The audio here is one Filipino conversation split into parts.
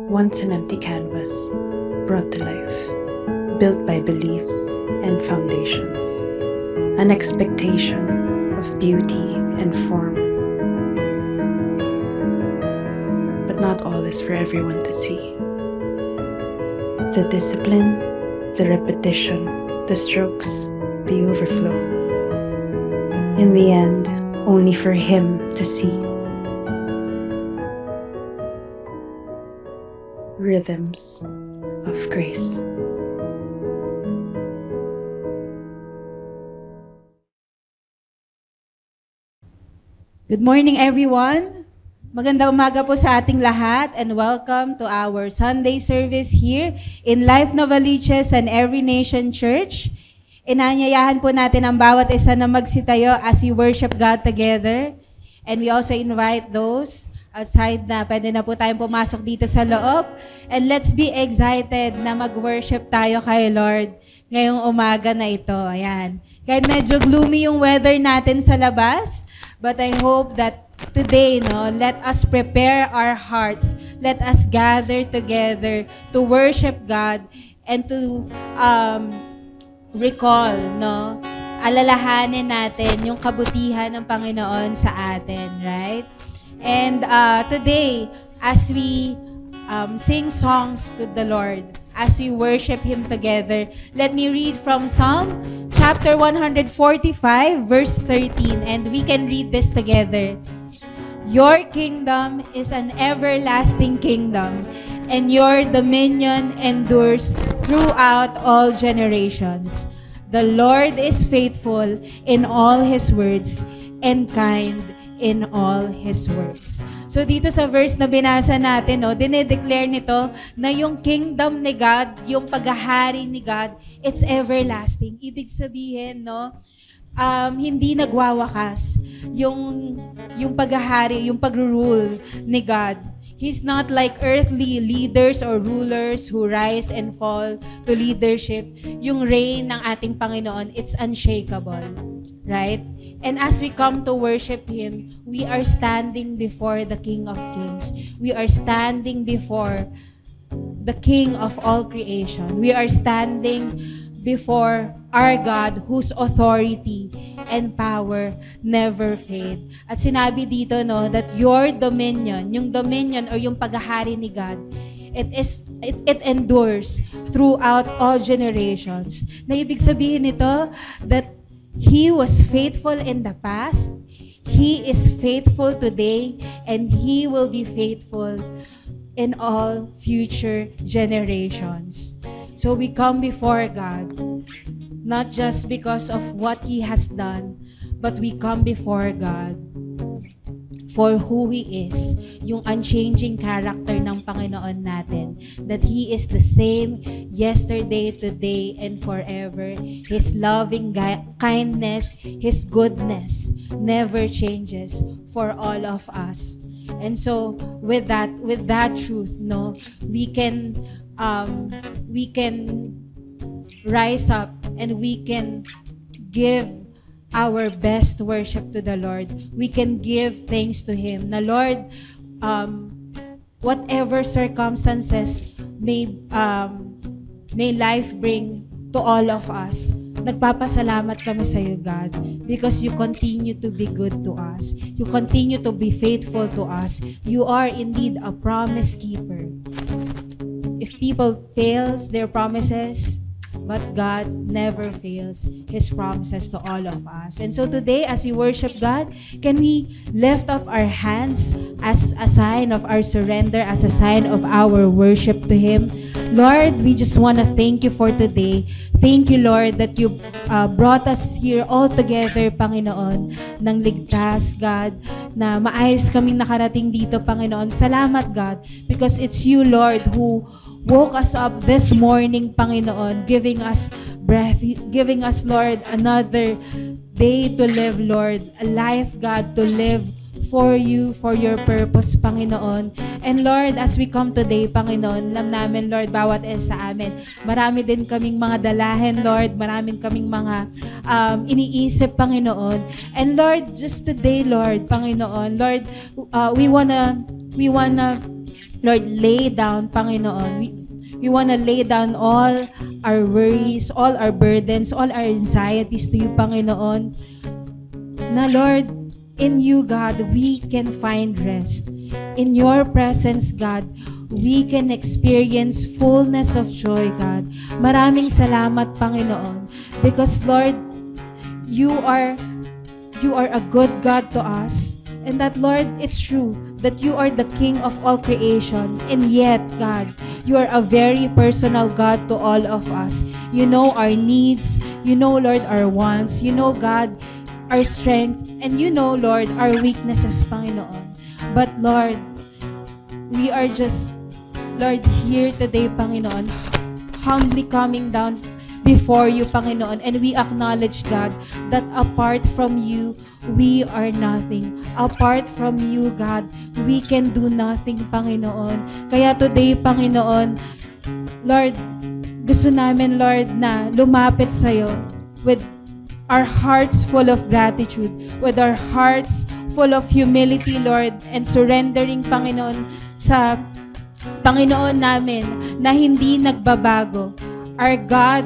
once an empty canvas, brought to life, built by beliefs and foundations, an expectation of beauty and form. But not all is for everyone to see. The discipline, the repetition, the strokes, the overflow. In the end, only for him to see. Rhythms of Grace. Good morning, everyone. Magandang umaga po sa ating lahat and welcome to our Sunday service here in Life Novaliches and Every Nation Church. Inanyayahan po natin ang bawat isa na magsitayo as we worship God together. And we also invite those outside na pwede na po tayong pumasok dito sa loob. And let's be excited na mag-worship tayo kay Lord ngayong umaga na ito. Ayan. Kahit medyo gloomy yung weather natin sa labas, but I hope that today, let us prepare our hearts. Let us gather together to worship God and to recall, alalahanin natin yung kabutihan ng Panginoon sa atin, right? And today, as we sing songs to the Lord, as we worship Him together, let me read from Psalm chapter 145, verse 13, and we can read this together. Your kingdom is an everlasting kingdom, and your dominion endures throughout all generations. The Lord is faithful in all His words and kind in all His works. So dito sa verse na binasa natin, dinedeclare nito na yung kingdom ni God, yung paghahari ni God, it's everlasting. Ibig sabihin, hindi nagwawakas yung paghahari, yung pag-rule ni God. He's not like earthly leaders or rulers who rise and fall to leadership. Yung reign ng ating Panginoon, it's unshakable. Right? And as we come to worship Him, we are standing before the King of Kings. We are standing before the King of all creation. We are standing before our God whose authority and power never fade. At sinabi dito, that your dominion, yung dominion or yung paghahari ni God, it endures throughout all generations. Na ibig sabihin nito that He was faithful in the past, He is faithful today, and He will be faithful in all future generations. So we come before God, not just because of what He has done, but we come before God for who He is, yung unchanging character ng Panginoon natin, that He is the same yesterday, today, and forever. His loving kindness, His goodness never changes for all of us. And so with that truth, we can rise up and we can give our best worship to the Lord. We can give thanks to Him. Na Lord, whatever circumstances may life bring to all of us, nagpapasalamat kami sa iyo, God, because you continue to be good to us. You continue to be faithful to us. You are indeed a promise keeper. If people fails their promises, but God never fails His promises to all of us. And so today, as we worship God, can we lift up our hands as a sign of our surrender, as a sign of our worship to Him? Lord, we just want to thank you for today. Thank you, Lord, that you brought us here all together, Panginoon, ng ligtas, God, na maayos kaming nakarating dito, Panginoon. Salamat, God, because it's you, Lord, who woke us up this morning, Panginoon, giving us breath, giving us, Lord, another day to live, Lord, a life, God, to live for you, for your purpose, Panginoon. And Lord, as we come today, Panginoon, alam namin, Lord, bawat isa sa amin, marami din kaming mga dalahin, Lord, maraming kaming mga iniisip, Panginoon. And Lord, just today, Lord, Panginoon, Lord, we wanna Lord, lay down, Panginoon. We want to lay down all our worries, all our burdens, all our anxieties to you, Panginoon. Na Lord, in you, God, we can find rest. In your presence, God, we can experience fullness of joy, God. Maraming salamat, Panginoon. Because, Lord, you are a good God to us. And that, Lord, it's true that you are the King of all creation. And yet, God, you are a very personal God to all of us. You know our needs. You know, Lord, our wants. You know, God, our strength. And you know, Lord, our weaknesses, Panginoon. But, Lord, we are just, Lord, here today, Panginoon, humbly coming down before you, Panginoon, and we acknowledge, God, that apart from you, we are nothing. Apart from you, God, we can do nothing, Panginoon. Kaya today, Panginoon, Lord, gusto namin, Lord, na lumapit sa'yo with our hearts full of gratitude, with our hearts full of humility, Lord, and surrendering, Panginoon, sa Panginoon namin na hindi nagbabago. Our God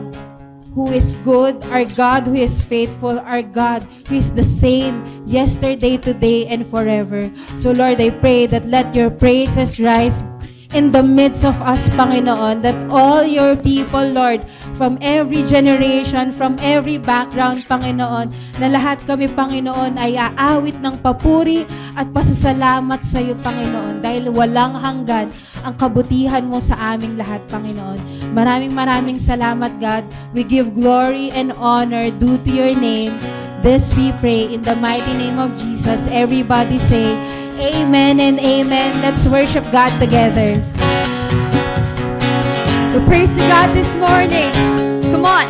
who is good, our God who is faithful, our God who is the same yesterday, today, and forever. So Lord, I pray that let your praises rise in the midst of us, Panginoon, that all your people, Lord, from every generation, from every background, Panginoon, na lahat kami, Panginoon, ay aawit ng papuri at pasasalamat sa iyo, Panginoon, dahil walang hanggan ang kabutihan mo sa aming lahat, Panginoon. Maraming salamat, God. We give glory and honor due to your name. This we pray in the mighty name of Jesus. Everybody say, Amen and amen. Let's worship God together. We praise God this morning. Come on.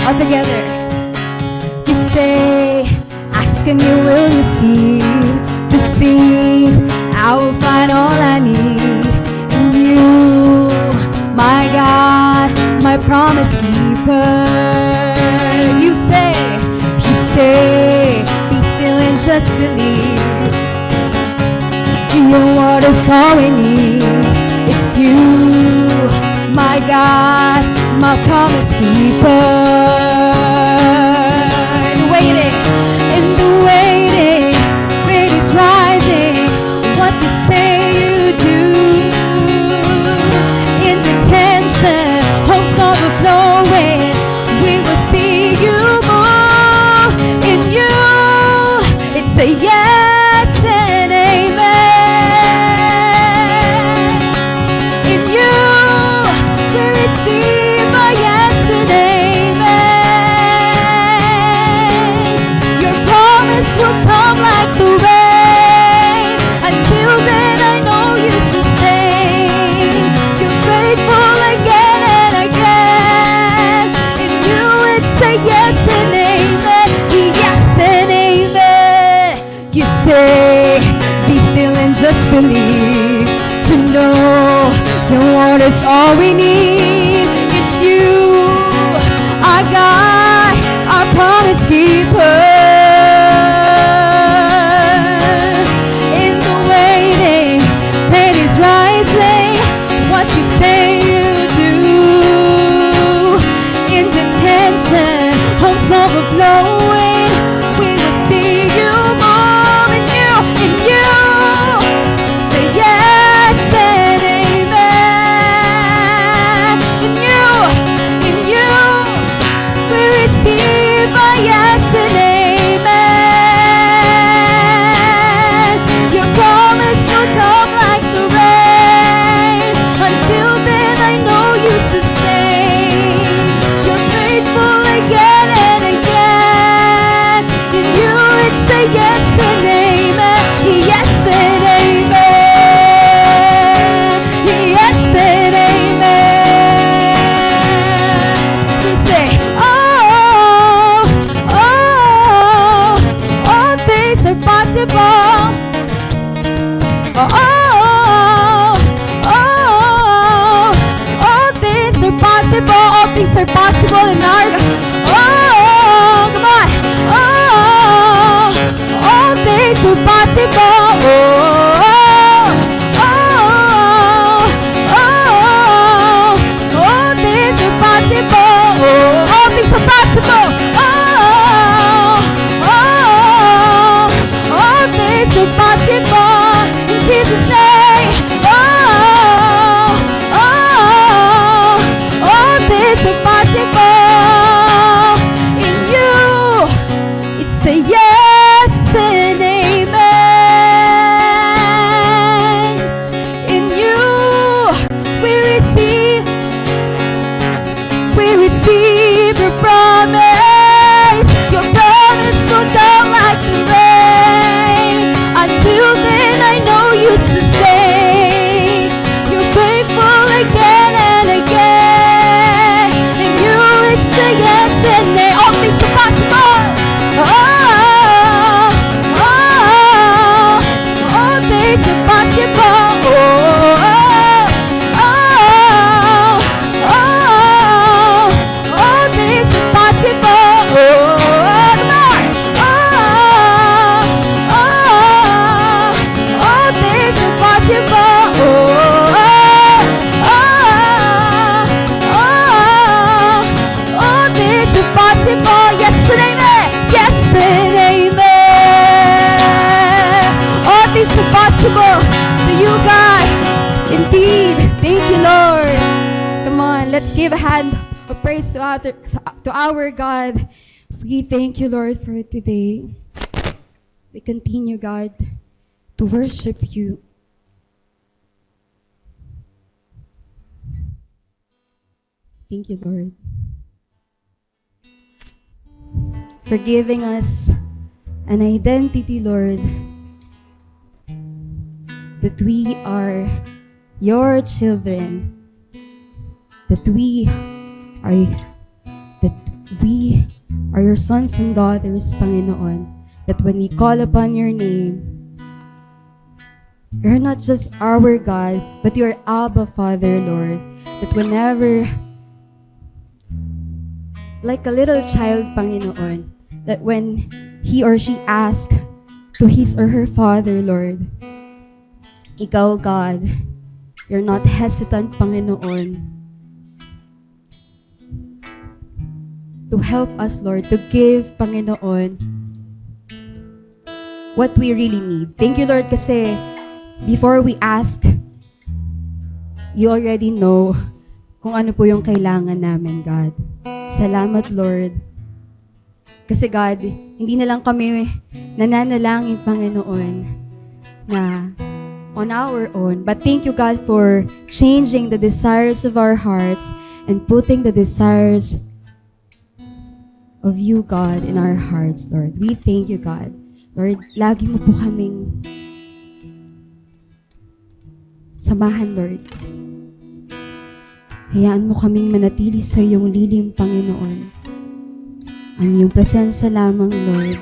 All together. You say, ask and you will receive. To see, I will find all I need in you, my God, my promise keeper. You say, be still and just believe. You know what is all we need. It's you, my God, my promise keeper. In the waiting, rain is rising. What you say you do. In the tension, hope's overflowing. We will see you move. In you, it's a yes and amen. In you, we receive a yes and amen. Your promise will come like the rain. Until then, I know you sustain. You're faithful again and again. In you, it's a yes and amen. Yes and amen. You say, be still and just believe. To know your word is all we need. It's you, our God, our promise keeper. In the waiting, pain is rising. What you say you do. In the tension, hope's overflowing. We will see you move in you, in you. Say yes and amen. In you, we receive a yes and amen. Your promise will come like the rain. Until then, I know you sustain. You're faithful again and again. In you, it's a yes and amen. Yes and amen. Yes and amen. We say, all things are possible. All things are possible. All things are possible in our. Come on. All things are possible. All things are possible. All things are possible. In Jesus' name. All things are possible. In you, it's a yes and amen. In you, we receive your promise. Your promise will come like the rain. Until then, I know you sustain. You're faithful again and again. In you, it's a yes and amen. All things are possible. All things are possible. All things are possible. Come on. All things are possible. All things are possible. Yes and amen. Yes and amen. All things are possible to you, God. Indeed. Thank you, Lord. Come on, let's give a hand of praise to our God. We thank you, Lord, for today. We continue, God, to worship you. Thank you, Lord, for giving us an identity, Lord, that we are your children, that we are your sons and daughters, Panginoon, that when we call upon your name, you're not just our God, but you're Abba, Father, Lord, that whenever, like a little child, Panginoon, that when he or she asks to his or her father, Lord, ikaw, God, you're not hesitant, Panginoon, to help us, Lord, to give, Panginoon, what we really need. Thank you, Lord, kasi before we ask, you already know kung ano po yung kailangan namin, God. Salamat, Lord. Kasi God, hindi na lang kami nananalangin, Panginoon, na on our own. But thank you, God, for changing the desires of our hearts and putting the desires of you, God, in our hearts, Lord. We thank you, God. Lord, lagi mo po kaming samahan, Lord. Hayaan mo kaming manatili sa iyong lilim, Panginoon. Ang iyong presensya lamang, Lord,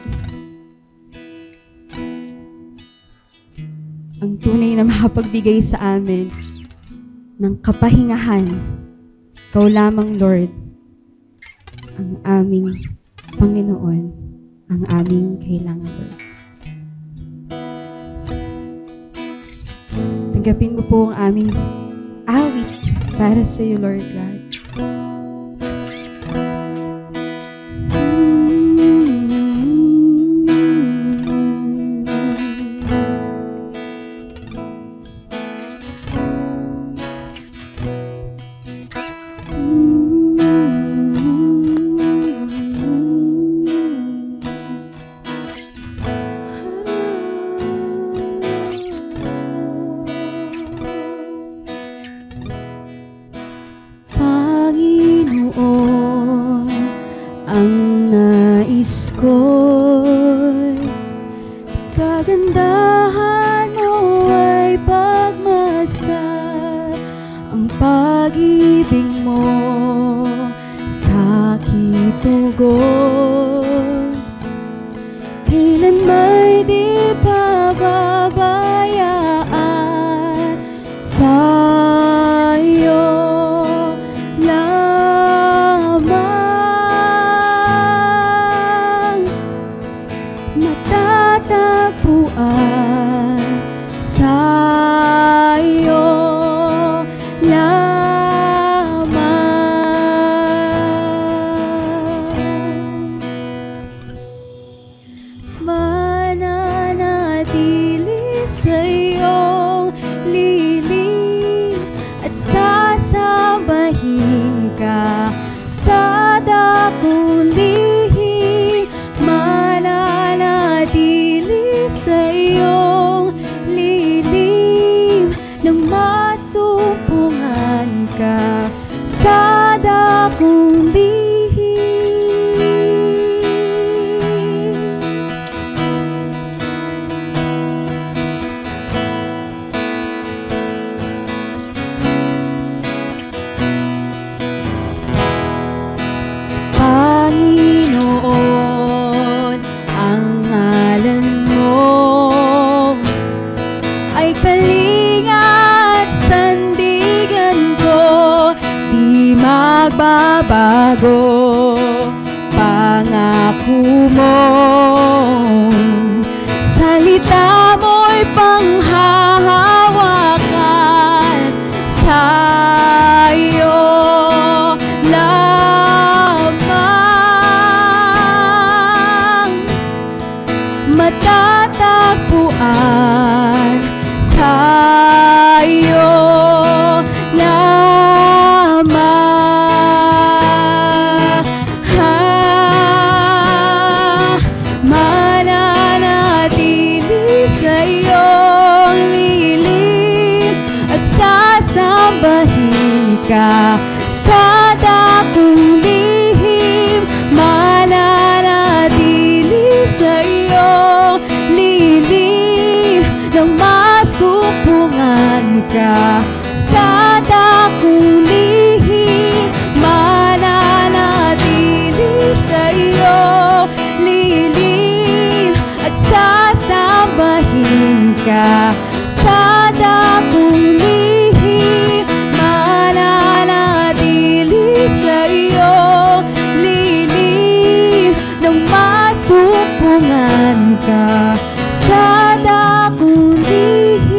ang tunay na makapagbigay sa amin ng kapahingahan. Ikaw lamang, Lord, ang aming Panginoon, ang aming kailangan, Lord. Tanggapin mo po ang aming awit para sa iyo, Lord God. Kagandahan mo ay pagmasdan, ang pag-ibig mo sa aking tugon. Kailan may di pababayaan sa iyo lamang matatagpuan magbabago. Pangako mo, salita mo'y panghahawakan. Sa'yo lamang matatagpuan. Sa'yo lamang mananatili sa iyong lilim at sasambahin ka sa dakong lihim. Mananatili sa iyong lilim nang masumpungan ka sa dakong lihim. Mananatili sa iyong lilim at sasambahin ka sa dakong lihim. Mananatili sa iyong lilim nang masumpungan ka sa dakong lihim.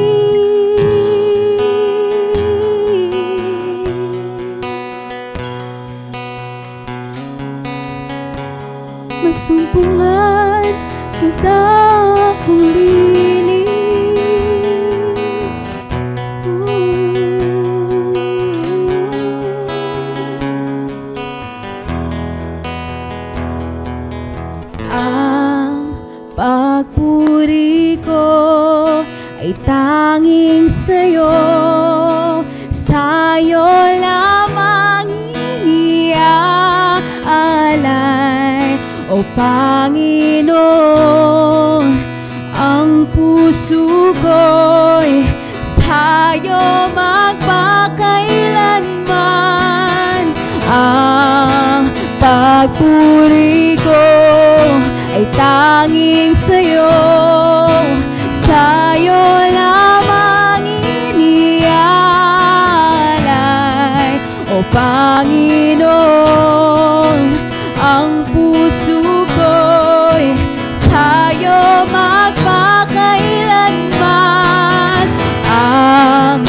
Masumpungan sa dakong lilim. Ang pagpuri ko ay tanging sa'yo. Sa'yo lamang iniaalay, O Panginoon. Ang puso ko'y sa'yo magpakailanman. Ang pagpuri ko ay tanging sa'yo. Sa'yo lamang iniaalay, O Panginoon. Ang puso ko'y sa'yo magpakailanman. Ang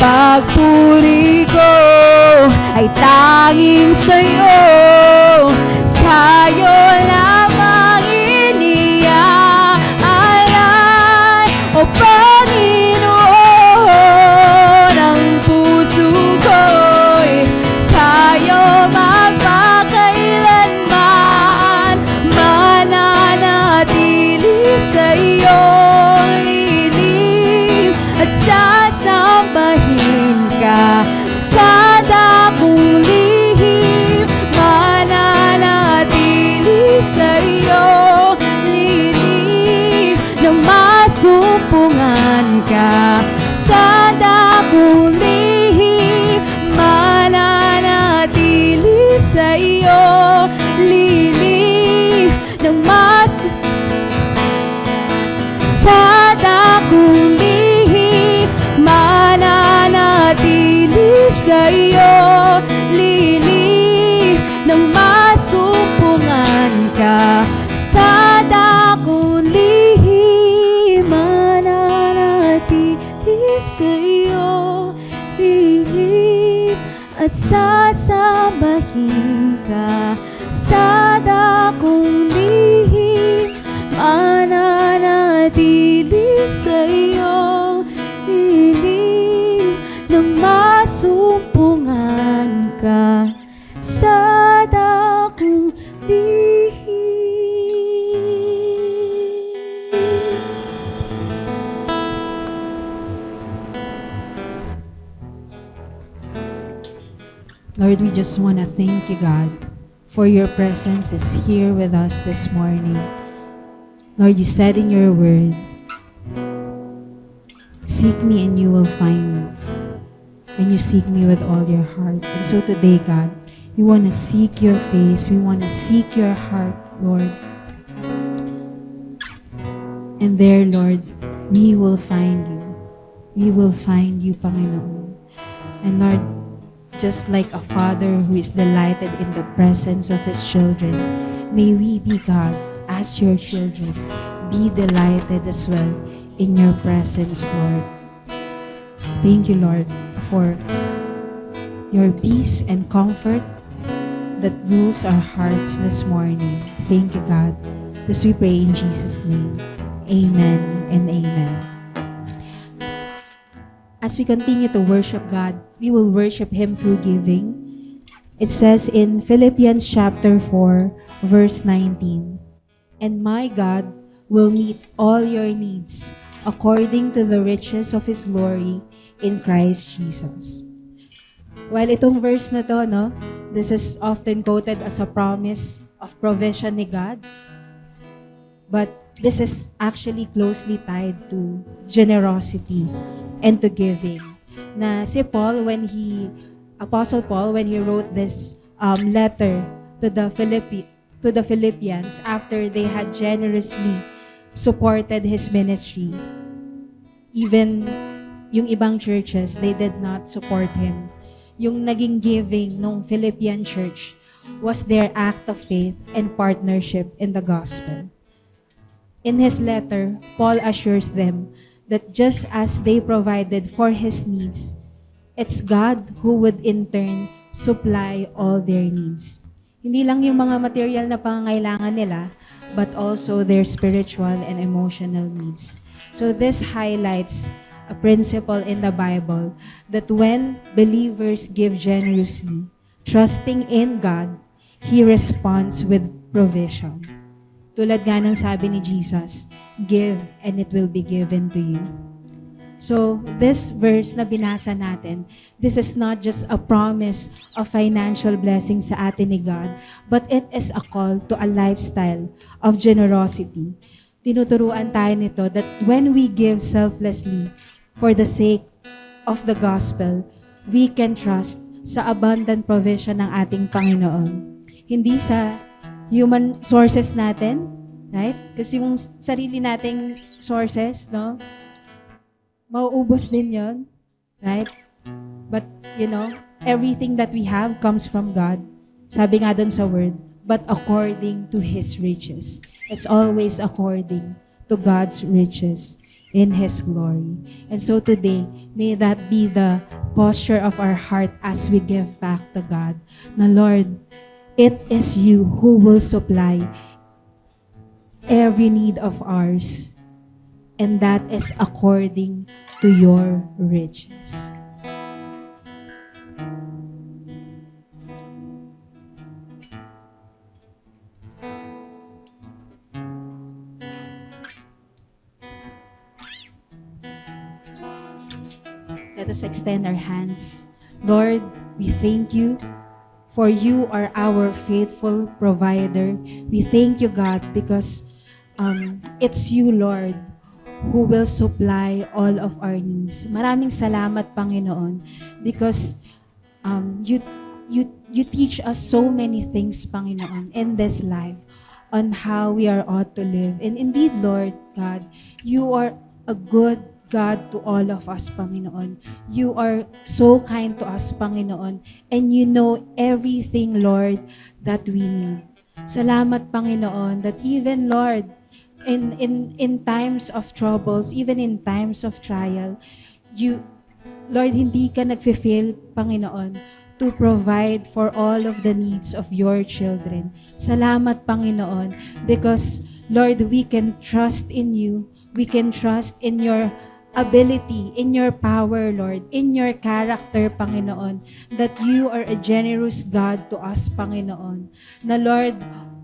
pagpuri ko ay tanging sa'yo. Sa'yo lamang iniaalay, O Panginoon. Ang puso ko'y sa'yo magpakailanman. Mananatili sa iyong lilim at sasambahin ka sa dakong lihim. Mananatili sa iyong lilim nang masumpungan ka sa dakong lihim. Mananatili sa iyong lilim nang sa dakong lihim. Mananatili sa iyong lilim nang masumpungan ka sa dakong lihim. Mananatili sa iyong lilim at sasambahin ka sa dakong lihim. Mananatili sa iyong lilim nang masumpungan ka sa dakong lihim. Lord, we just want to thank you, God, for your presence is here with us this morning. Lord, you said in your word, seek me and you will find me, when you seek me with all your heart. And so today, God, we want to seek your face. We want to seek your heart, Lord. And there, Lord, we will find you. We will find you, Panginoon. And Lord, just like a father who is delighted in the presence of his children, may we be, God, as your children, be delighted as well in your presence, Lord. Thank you, Lord, for your peace and comfort that rules our hearts this morning. Thank you, God. This we pray in Jesus' name. Amen and amen. As we continue to worship God, we will worship Him through giving. It says in Philippians chapter 4, verse 19, "And my God will meet all your needs according to the riches of His glory in Christ Jesus." While itong verse na to, no, this is often quoted as a promise of provision ni God. But this is actually closely tied to generosity and to giving. Na si Paul, Apostle Paul, when he wrote this letter to the Philippians after they had generously supported his ministry, even yung ibang churches, they did not support him. Yung naging giving ng Philippian church was their act of faith and partnership in the gospel. In his letter, Paul assures them that just as they provided for his needs, it's God who would in turn supply all their needs. Hindi lang yung mga material na pangangailangan nila, but also their spiritual and emotional needs. So this highlights a principle in the Bible that when believers give generously, trusting in God, He responds with provision. Tulad nga ng sabi ni Jesus, give and it will be given to you. So, this verse na binasa natin, this is not just a promise of financial blessing sa atin ni God, but it is a call to a lifestyle of generosity. Tinuturuan tayo nito that when we give selflessly for the sake of the gospel, we can trust sa abundant provision ng ating Panginoon. Hindi sa human sources natin, right? Kasi yung sarili nating sources, no? Mauubos din yon, right? But, everything that we have comes from God. Sabi nga dun sa word, but according to His riches. It's always according to God's riches in His glory. And so today, may that be the posture of our heart as we give back to God. Na Lord, it is you who will supply every need of ours, and that is according to your riches. Let us extend our hands. Lord, we thank you, for you are our faithful provider. We thank you, God, because it's you, Lord, who will supply all of our needs. Maraming salamat, Panginoon, because you teach us so many things, Panginoon, in this life on how we are ought to live. And indeed, Lord God, you are a good God to all of us, Panginoon. You are so kind to us, Panginoon, and you know everything, Lord, that we need. Salamat, Panginoon, that even, Lord, in times of troubles, even in times of trial, you, Lord, hindi ka nagfe-fail, Panginoon, to provide for all of the needs of your children. Salamat, Panginoon, because, Lord, we can trust in you. We can trust in your ability, in your power, Lord, in your character, Panginoon, that you are a generous God to us, Panginoon. Na, Lord,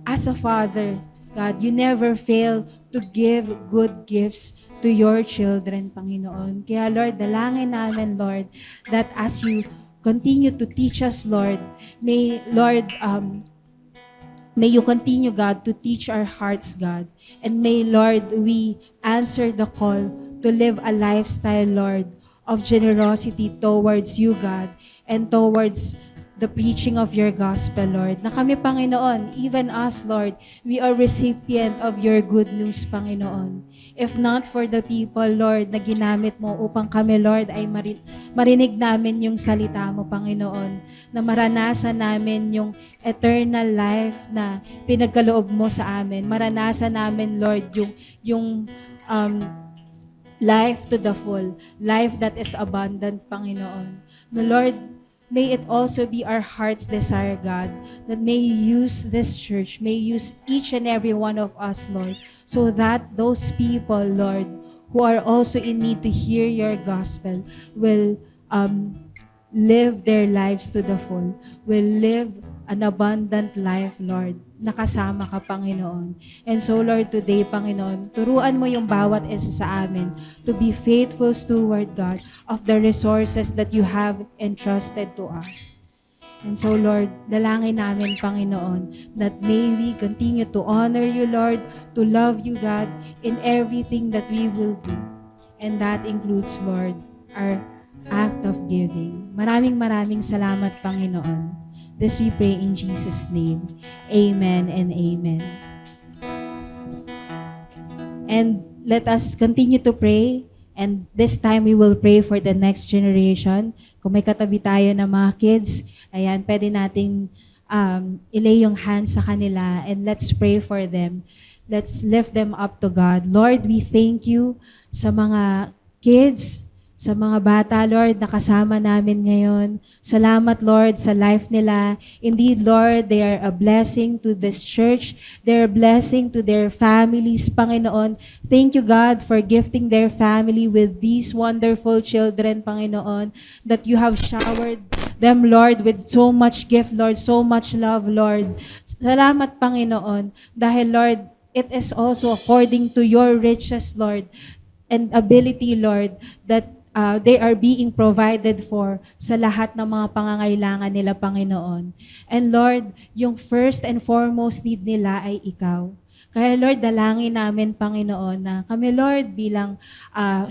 as a Father, God, you never fail to give good gifts to your children, Panginoon. Kaya, Lord, dalangin namin, Lord, that as you continue to teach us, Lord, may, Lord, may you continue, God, to teach our hearts, God. And may, Lord, we answer the call to live a lifestyle, Lord, of generosity towards you, God, and towards the preaching of your gospel, Lord. Na kami, Panginoon, even us, Lord, we are recipient of your good news, Panginoon. If not for the people, Lord, na ginamit mo upang kami, Lord, ay marinig namin yung salita mo, Panginoon. Na maranasan namin yung eternal life na pinagkaloob mo sa amin. Maranasan namin, Lord, yung life to the full, life that is abundant, Panginoon. No, Lord, may it also be our heart's desire, God, that may you use this church, may you use each and every one of us, Lord, so that those people, Lord, who are also in need to hear your gospel will live their lives to the full, will live an abundant life, Lord. Nakasama ka, Panginoon. And so, Lord, today, Panginoon, turuan mo yung bawat isa sa amin to be faithful steward, God, of the resources that you have entrusted to us. And so, Lord, dalangin namin, Panginoon, that may we continue to honor you, Lord, to love you, God, in everything that we will do. And that includes, Lord, our act of giving. Maraming salamat, Panginoon. This we pray in Jesus' name. Amen and amen. And let us continue to pray. And this time we will pray for the next generation. Kung may katabi tayo na mga kids, ayan, pwede nating ilay yung hands sa kanila and let's pray for them. Let's lift them up to God. Lord, we thank you sa mga kids, sa mga bata, Lord, nakasama namin ngayon. Salamat, Lord, sa life nila. Indeed, Lord, they are a blessing to this church. They are a blessing to their families, Panginoon. Thank you, God, for gifting their family with these wonderful children, Panginoon, that you have showered them, Lord, with so much gift, Lord, so much love, Lord. Salamat, Panginoon, dahil, Lord, it is also according to your riches, Lord, and ability, Lord, that they are being provided for sa lahat ng mga pangangailangan nila, Panginoon. And Lord, yung first and foremost need nila ay ikaw. Kaya Lord, dalangin namin, Panginoon, na kami, Lord, bilang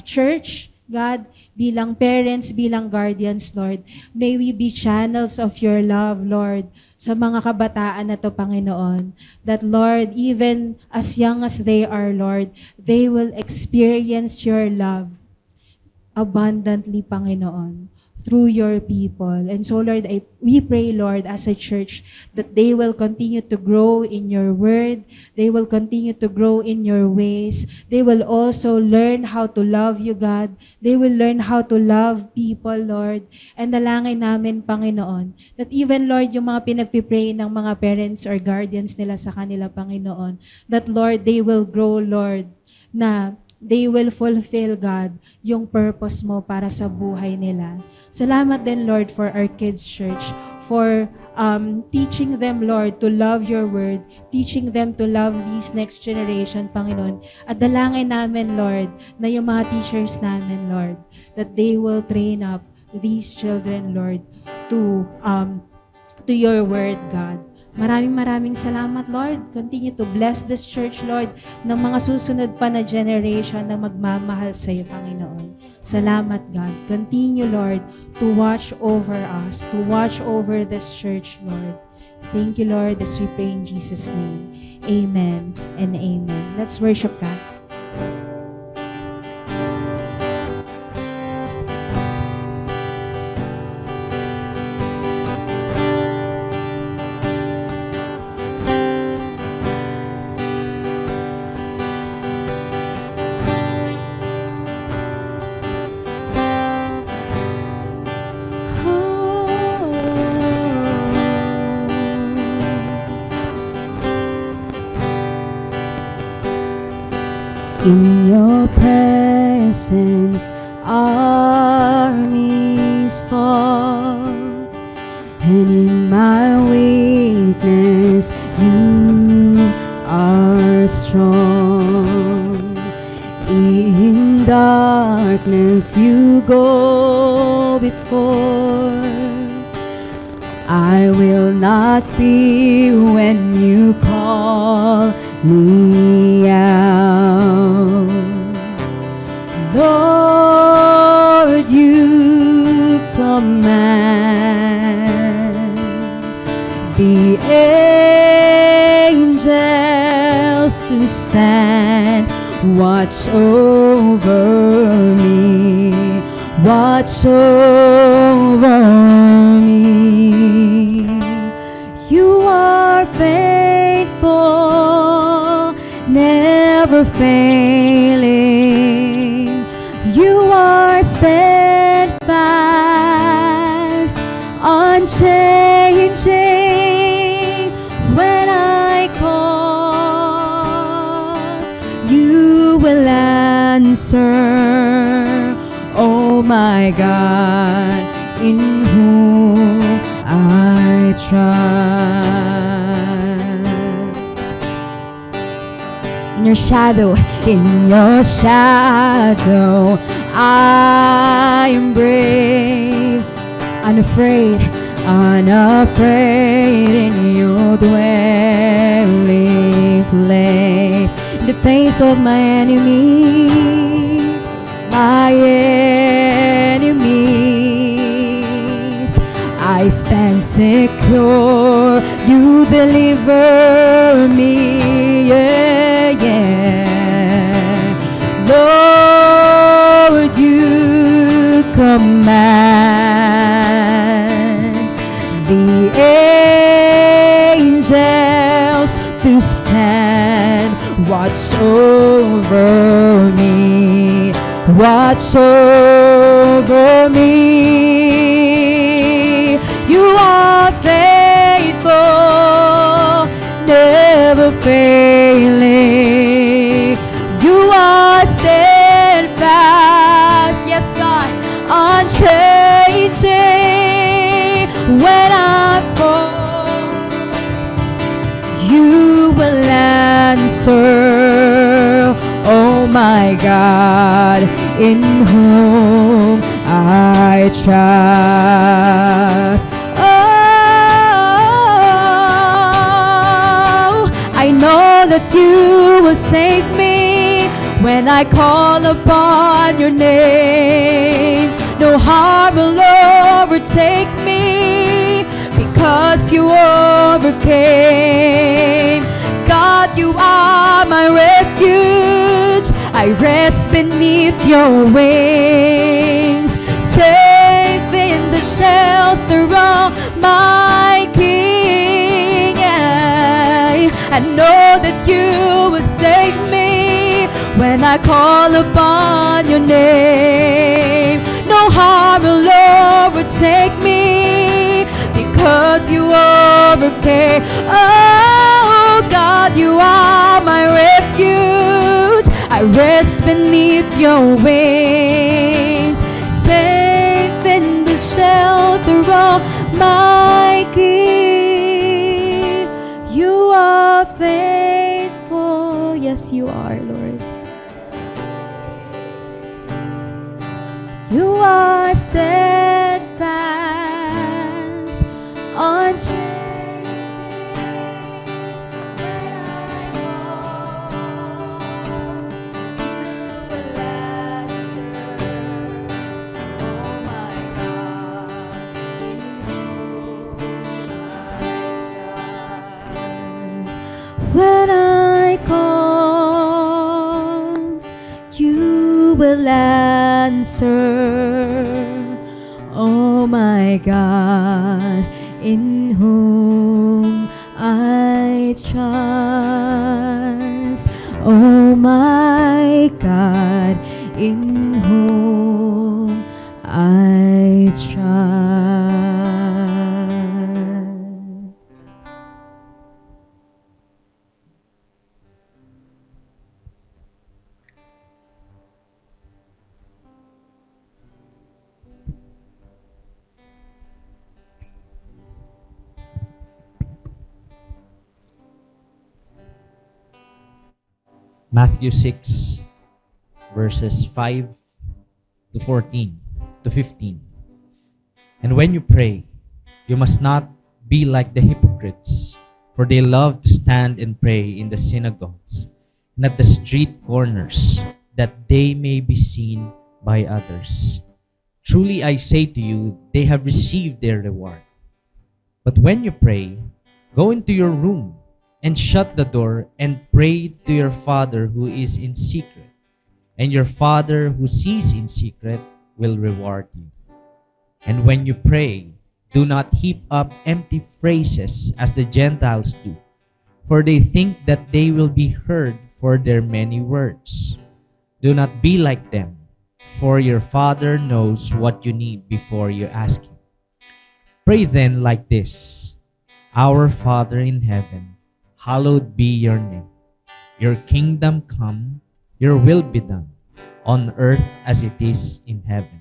church, God, bilang parents, bilang guardians, Lord, may we be channels of your love, Lord, sa mga kabataan na to, Panginoon. That, Lord, even as young as they are, Lord, they will experience your love abundantly, Panginoon, through your people. And so, Lord, we pray, Lord, as a church, that they will continue to grow in your word. They will continue to grow in your ways. They will also learn how to love you, God. They will learn how to love people, Lord. And dalangin namin, Panginoon, that even, Lord, yung mga pinagpipray ng mga parents or guardians nila sa kanila, Panginoon, that, Lord, they will grow, Lord, na they will fulfill, God, yung purpose mo para sa buhay nila. Salamat din, Lord, for our kids' church, for teaching them, Lord, to love your word, teaching them to love these next generation, Panginoon. At dalangin namin, Lord, na yung mga teachers namin, Lord, that they will train up these children, Lord, to your word, God. Maraming salamat, Lord. Continue to bless this church, Lord, ng mga susunod pa na generation na magmamahal sa iyo, Panginoon. Salamat, God. Continue, Lord, to watch over us, to watch over this church, Lord. Thank you, Lord, as we pray in Jesus' name. Amen and amen. Let's worship God. In your presence, armies fall, and in my weakness, you are strong. In darkness, you go before. I will not fear when you call me out. Lord, you command, the angels to stand watch over me, watch over me. You are faithful, never failing. You are steadfast, unchanging. When I call, you will answer. Oh my God, in whom I trust. In your shadow, I am brave, unafraid, unafraid in your dwelling place. In the face of my enemies, I stand secure. You deliver me, yeah, yeah. Lord, you command the angels to stand watch over me, watch over me. You are faithful, never failing. You are steadfast, yes God, unchanging. When I fall, you will answer. Oh my God, in whom I trust. Oh, I know that you will save me when I call upon your name. No harm will overtake me because you overcame. God, you are my refuge. I rest beneath your wings, safe in the shelter of my King. I know that you will save me when I call upon your name. No harm will overtake me because you overcame. Oh God, you are my refuge. I rest beneath your wings, safe in the shelter of my King. You are faithful. Yes, you are, Lord. You are steadfast, unchanging. When I call, you will answer. Oh my God, in whom I trust. Oh my God, in whom I trust. Matthew 6, verses 5 to 14 to 15. And when you pray, you must not be like the hypocrites, for they love to stand and pray in the synagogues and at the street corners, that they may be seen by others. Truly I say to you, they have received their reward. But when you pray, Go into your room and shut the door and pray to your Father who is in secret. And your Father who sees in secret will reward you. And when you pray, do not heap up empty phrases as the Gentiles do, for they think that they will be heard for their many words. Do not be like them, for your Father knows what you need before you ask Him. Pray then like this: Our Father in heaven, hallowed be your name. Your kingdom come, your will be done, on earth as it is in heaven.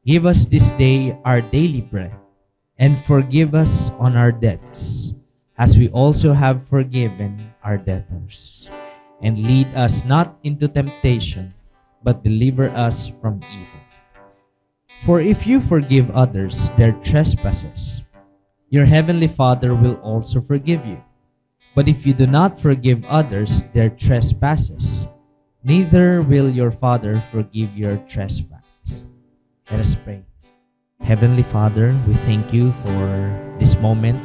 Give us this day our daily bread, and forgive us on our debts, as we also have forgiven our debtors. And lead us not into temptation, but deliver us from evil. For if you forgive others their trespasses, your heavenly Father will also forgive you. But if you do not forgive others their trespasses, neither will your Father forgive your trespasses. Let us pray. Heavenly Father, we thank you for this moment,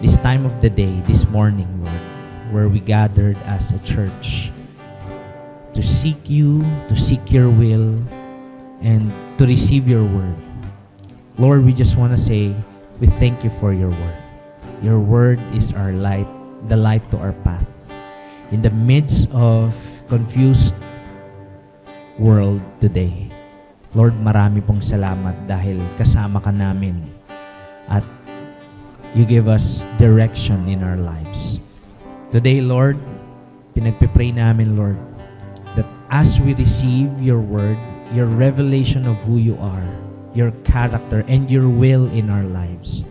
this time of the day, this morning, Lord, where we gathered as a church to seek you, to seek your will, and to receive your word. Lord, we just want to say, we thank you for your word. Your word is our light, the light to our path. In the midst of confused world today, Lord, marami pong salamat dahil kasama ka namin at you give us direction in our lives. Today, Lord, pinagpipray namin, Lord, that as we receive your word, your revelation of who you are, your character, and your will in our lives,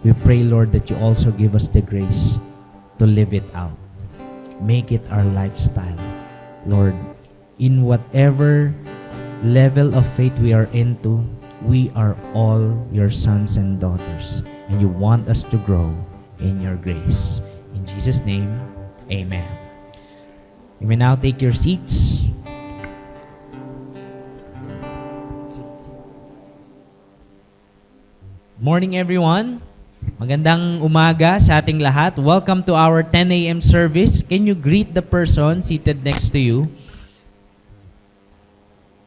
we pray, Lord, that you also give us the grace to live it out. Make it our lifestyle. Lord, in whatever level of faith we are into, we are all your sons and daughters, and you want us to grow in your grace. In Jesus' name, amen. You may now take your seats. Morning, everyone. Magandang umaga sa ating lahat. Welcome to our 10 a.m. service. Can you greet the person seated next to you?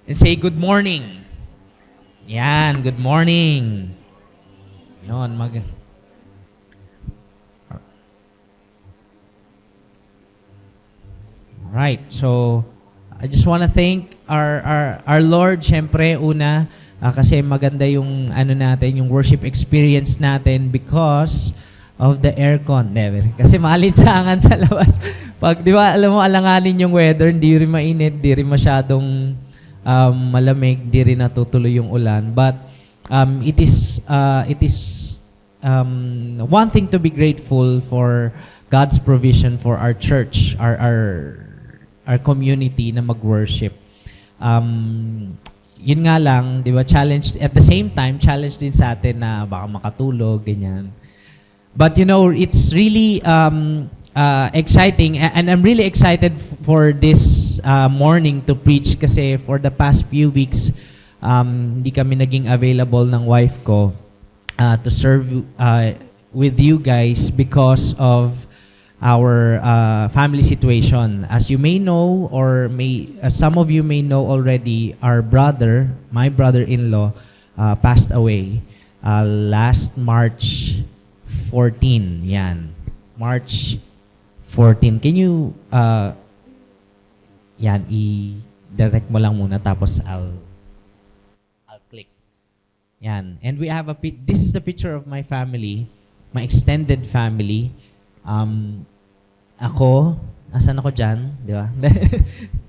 And say, good morning. Yan, good morning. Yun, Right, so I just want to thank our Lord, syempre, una, kasi maganda yung natin, yung worship experience natin because of the aircon. Never. Kasi maalinsangan sa labas. Pag, di ba, alam mo, alanganin yung weather, hindi rin mainit, hindi rin masyadong malamig, di rin natutuloy yung ulan. But it is one thing to be grateful for God's provision for our church, our community na mag-worship. Yun nga lang, di ba, challenged, at the same time, challenged din sa atin na baka makatulog, ganyan. But you know, it's really exciting, and I'm really excited for this morning to preach kasi for the past few weeks, hindi kami naging available ng wife ko to serve with you guys because of our family situation. As you may know, or some of you may know already, my brother-in-law, passed away last March 14. Yan. March 14. Can you, i-direct mo lang muna tapos I'll click. Yan. And we have this is the picture of my family, my extended family. Ako, asan ako dyan? Di ba?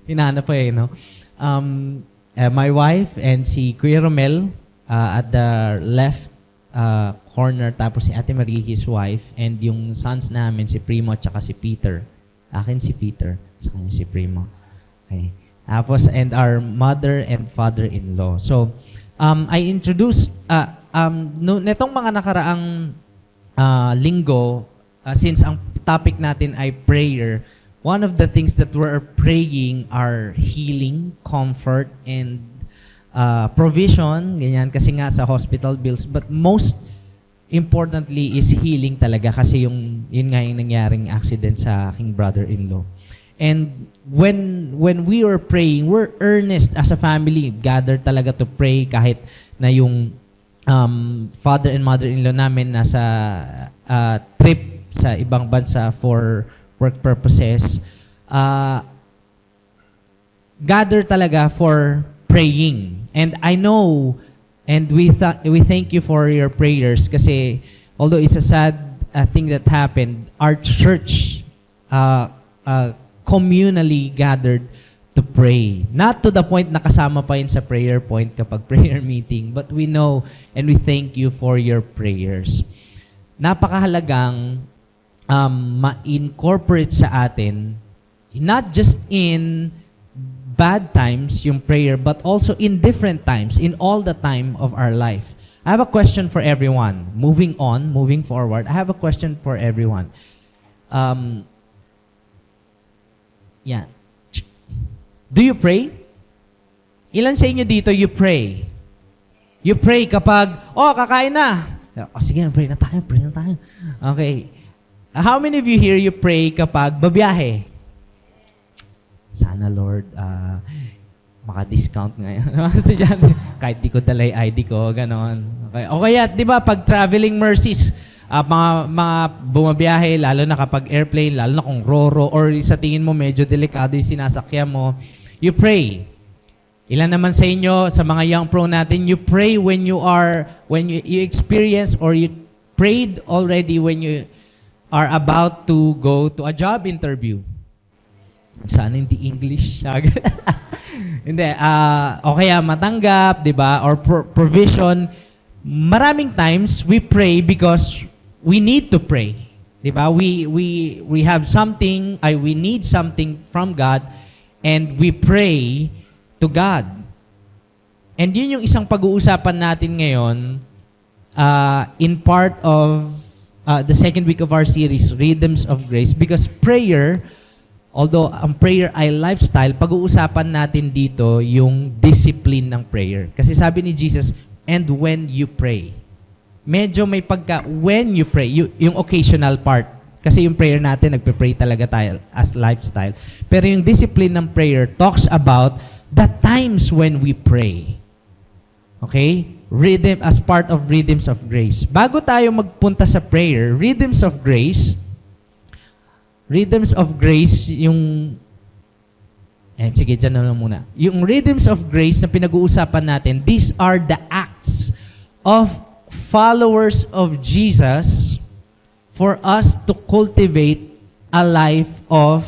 Hinahanap ko no? My wife and si Kuya Romel at the left corner, tapos si Ate Marie, his wife, and yung sons namin, si Primo at saka si Peter. Akin si Peter, sa kanya si Primo. Okay. Tapos, and our mother and father-in-law. So, I introduced, netong mga nakaraang linggo, since ang topic natin ay prayer, one of the things that we're praying are healing, comfort, and provision, ganyan, kasi nga sa hospital bills. But most importantly is healing talaga kasi yun nga yung nangyaring accident sa aking brother-in-law. And when we were praying, we're earnest as a family, gathered talaga to pray kahit na yung father and mother-in-law namin nasa trip sa ibang bansa for work purposes. Gather talaga for praying. And I know, and we thank you for your prayers kasi although it's a sad thing that happened, our church communally gathered to pray. Not to the point na kasama pa yun sa prayer point kapag prayer meeting, but we know and we thank you for your prayers. Napakahalagang ma-incorporate sa atin, not just in bad times yung prayer, but also in different times, in all the time of our life. I have a question for everyone. Moving forward, I have a question for everyone. Yeah. Do you pray? Ilan sa inyo dito you pray? You pray kapag, kakain na. Sige, pray na tayo. Okay. How many of you here you pray kapag babiyahe? Sana Lord, maka-discount ngayon. Kahit di ko dala yung ID ko, gano'n. Okay. O kaya, di ba, pag traveling mercies, mga bumabiyahe, lalo na kapag airplane, lalo na kung roro, or sa tingin mo medyo delikado yung sinasakyan mo, you pray. Ilan naman sa inyo, sa mga young pro natin, you pray when you experience or you prayed already when you are about to go to a job interview. Sana hindi English. Hindi. O kaya matanggap, di ba? Or provision. Maraming times, we pray because we need to pray. Di ba? We have something, we need something from God, and we pray to God. And yun yung isang pag-uusapan natin ngayon in part of the second week of our series, Rhythms of Grace. Because prayer, although ang prayer ay lifestyle, pag-uusapan natin dito yung discipline ng prayer. Kasi sabi ni Jesus, and when you pray. Medyo may when you pray, yung occasional part. Kasi yung prayer natin, nagpe-pray talaga tayo as lifestyle. Pero yung discipline ng prayer talks about the times when we pray. Okay? Rhythm as part of Rhythms of Grace. Bago tayo magpunta sa prayer, Rhythms of Grace, yung sige, dyan na lang muna. Yung Rhythms of Grace na pinag-uusapan natin, these are the acts of followers of Jesus for us to cultivate a life of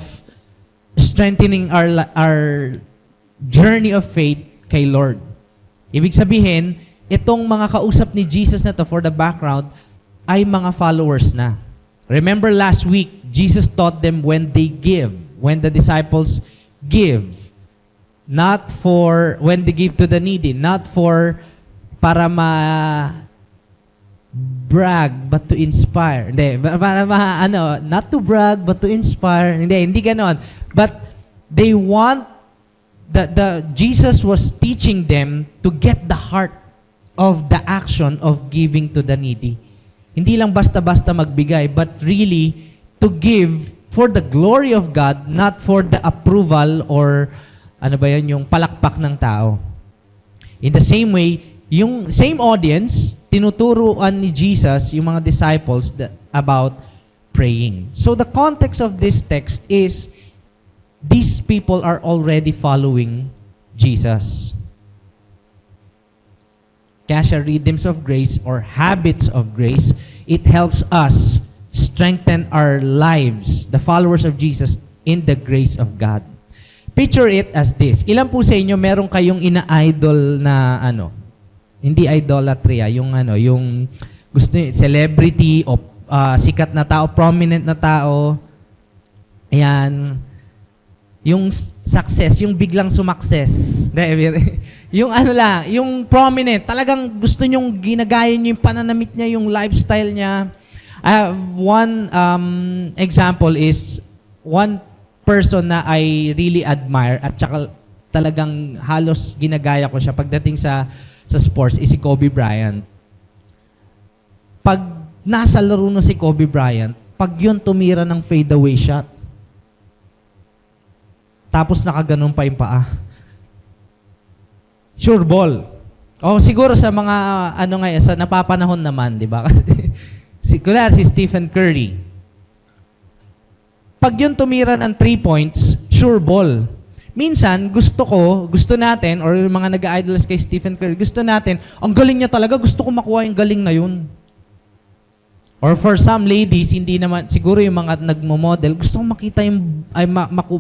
strengthening our journey of faith kay Lord. Ibig sabihin, itong mga kausap ni Jesus na to for the background ay mga followers na. Remember last week, Jesus taught them when they give, when the disciples give, not for when they give to the needy, not for para brag but to inspire. Hindi, para not to brag but to inspire. Hindi ganon. But they want Jesus was teaching them to get the heart of the action of giving to the needy. Hindi lang basta-basta magbigay, but really to give for the glory of God, not for the approval or yung palakpak ng tao. In the same way, yung same audience, tinuturuan ni Jesus yung mga disciples about praying. So the context of this text is these people are already following Jesus. Kaya siya Rhythms of Grace or Habits of Grace, it helps us strengthen our lives, the followers of Jesus, in the grace of God. Picture it as this. Ilan po sa inyo meron kayong ina-idol na hindi idolatry, yung gusto nyo, celebrity o sikat na tao, prominent na tao. Ayan. Yung success, yung biglang sumakses. Yung yung prominent, talagang gusto nyong ginagaya nyo yung pananamit niya, yung lifestyle niya. One example is one person na I really admire at saka talagang halos ginagaya ko siya pagdating sa sports is si Kobe Bryant. pag nasa laro na si Kobe Bryant, pag yun tumira ng fadeaway shot, tapos nakaganon pa yung paa, sure ball. O siguro sa mga, sa napapanahon naman, di ba? Si Stephen Curry. Pag yun tumira ng 3 points, sure ball. Minsan, gusto natin, or yung mga nag-idolize kay Stephen Curry, gusto natin, ang galing niya talaga, gusto ko makuha yung galing na yun. Or for some ladies, hindi naman, siguro yung mga nagmo-model, gusto kong makita yung,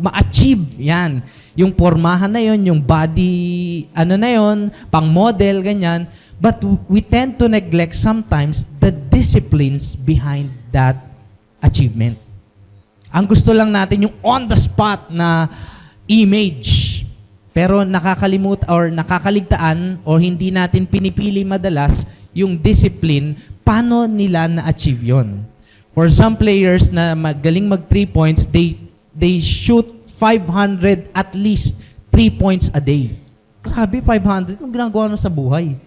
ma-achieve, yan. Yung pormahan na yun, yung body, na yun, pang-model, ganyan. But we tend to neglect sometimes the disciplines behind that achievement. Ang gusto lang natin yung on-the-spot na image. Pero nakakaligtaan or hindi natin pinipili madalas yung discipline, paano nila na-achieve yun. For some players na magaling mag 3 points, they shoot 500 at least 3 points a day. Grabe, 500. Anong ginagawa nyo sa buhay?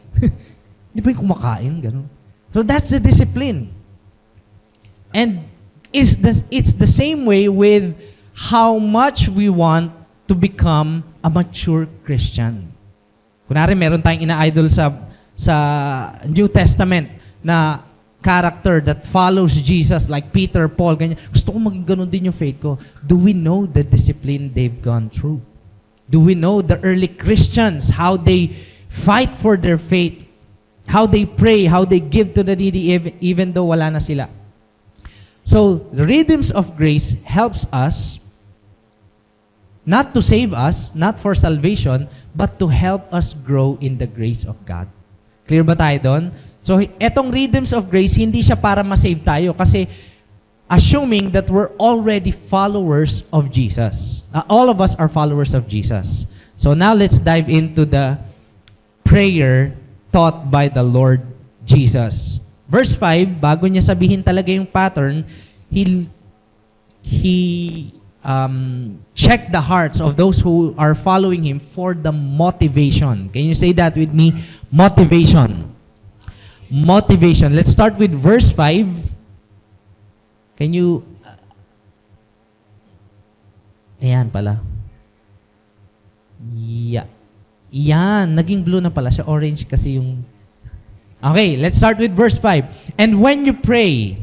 Di ba yung kumakain? Ganun. So that's the discipline. And it's the same way with how much we want to become a mature Christian. Kunwari, meron tayong ina-idol sa New Testament na character that follows Jesus like Peter, Paul, ganyan. Gusto ko maging ganun din yung faith ko. Do we know the discipline they've gone through? Do we know the early Christians, how they fight for their faith, how they pray, how they give to the needy even though wala na sila? So, the rhythms of grace helps us not to save us, not for salvation, but to help us grow in the grace of God. Clear ba tayo doon? So, etong rhythms of grace, hindi siya para ma-save tayo kasi assuming that we're already followers of Jesus. All of us are followers of Jesus. So, now let's dive into the prayer taught by the Lord Jesus. Verse 5, bago niya sabihin talaga yung pattern, he check the hearts of those who are following him for the motivation. Can you say that with me? Motivation. Motivation. Let's start with verse 5. Can you... ayan pala. Yeah. Yan. Naging blue na pala siya. Orange kasi yung... Okay, let's start with verse 5. And when you pray,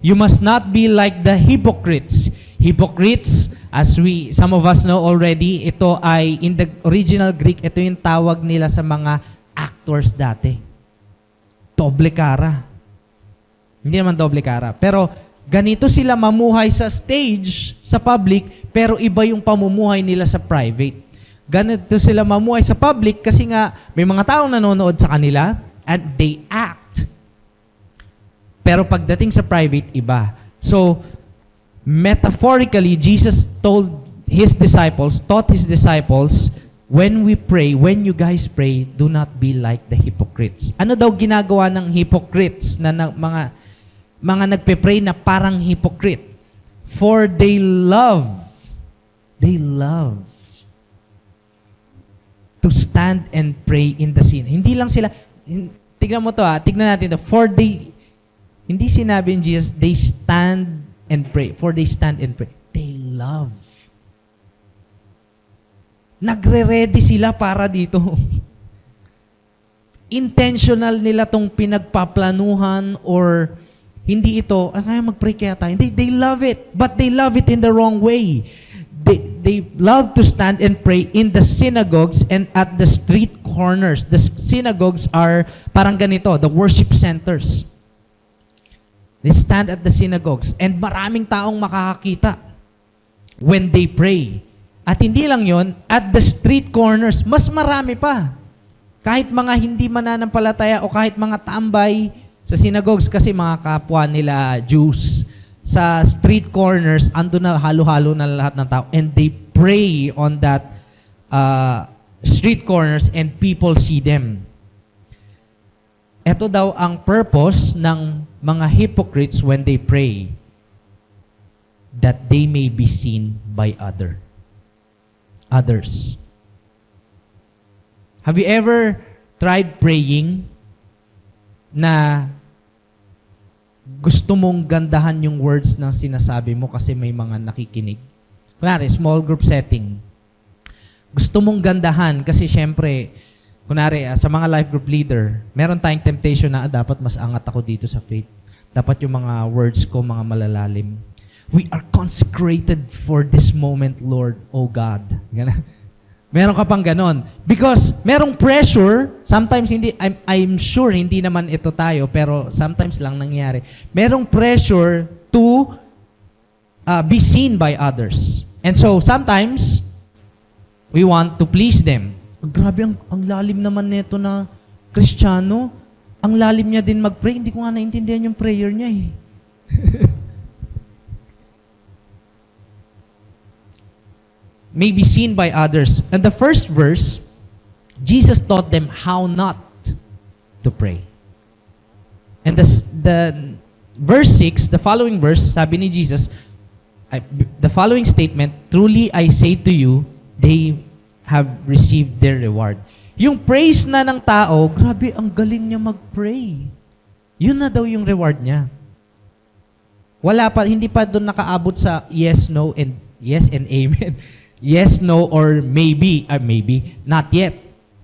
you must not be like the hypocrites. Hypocrites, as some of us know already, ito ay, in the original Greek, ito yung tawag nila sa mga actors dati. Doble cara. Hindi naman doble cara. Pero ganito sila mamuhay sa stage, sa public, pero iba yung pamumuhay nila sa private. Ganito sila mamuhay sa public kasi nga may mga taong nanonood sa kanila and they act. Pero pagdating sa private, iba. So, metaphorically, Jesus taught his disciples, when we pray, when you guys pray, do not be like the hypocrites. Ano daw ginagawa ng hypocrites na mga nagpe-pray na parang hypocrite? For they love to stand and pray in the sin. Hindi lang sila, tignan mo to tignan natin to. Hindi sinabi ni Jesus, they stand and pray. For they stand and pray. They love. Nagre-ready sila para dito. Intentional nila tong pinagpaplanuhan or hindi ito, kaya mag-pray kaya tayo. They love it, but they love it in the wrong way. They love to stand and pray in the synagogues and at the street corners. The synagogues are parang ganito, the worship centers. They stand at the synagogues and maraming taong makakakita when they pray. At hindi lang yon, at the street corners, mas marami pa. Kahit mga hindi mananampalataya o kahit mga tambay sa synagogues kasi mga kapwa nila Jews, sa street corners, ando na halo-halo na lahat ng tao. And they pray on that street corners and people see them. Ito daw ang purpose ng mga hypocrites when they pray, that they may be seen by others. Have you ever tried praying na gusto mong gandahan yung words na sinasabi mo kasi may mga nakikinig. Kunwari, small group setting. Gusto mong gandahan kasi syempre, kunwari, sa mga life group leader, meron tayong temptation na dapat mas angat ako dito sa faith. Dapat yung mga words ko, mga malalalim. We are consecrated for this moment, Lord, O God. Ganun. Meron ka pang ganon. Because merong pressure, sometimes hindi, I'm sure hindi naman ito tayo, pero sometimes lang nangyari. Merong pressure to be seen by others. And so sometimes, we want to please them. Grabe, ang lalim naman nito na Kristiyano. Ang lalim niya din mag-pray. Hindi ko nga naintindihan yung prayer niya eh. May be seen by others. And the first verse, Jesus taught them how not to pray. And the verse 6, the following verse, sabi ni Jesus, the following statement, truly I say to you, they have received their reward. Yung praise na ng tao, grabe, ang galing niya mag-pray. Yun na daw yung reward niya. Wala pa, hindi pa doon nakaabot sa yes, no, and yes and amen. Yes, no, or maybe, not yet.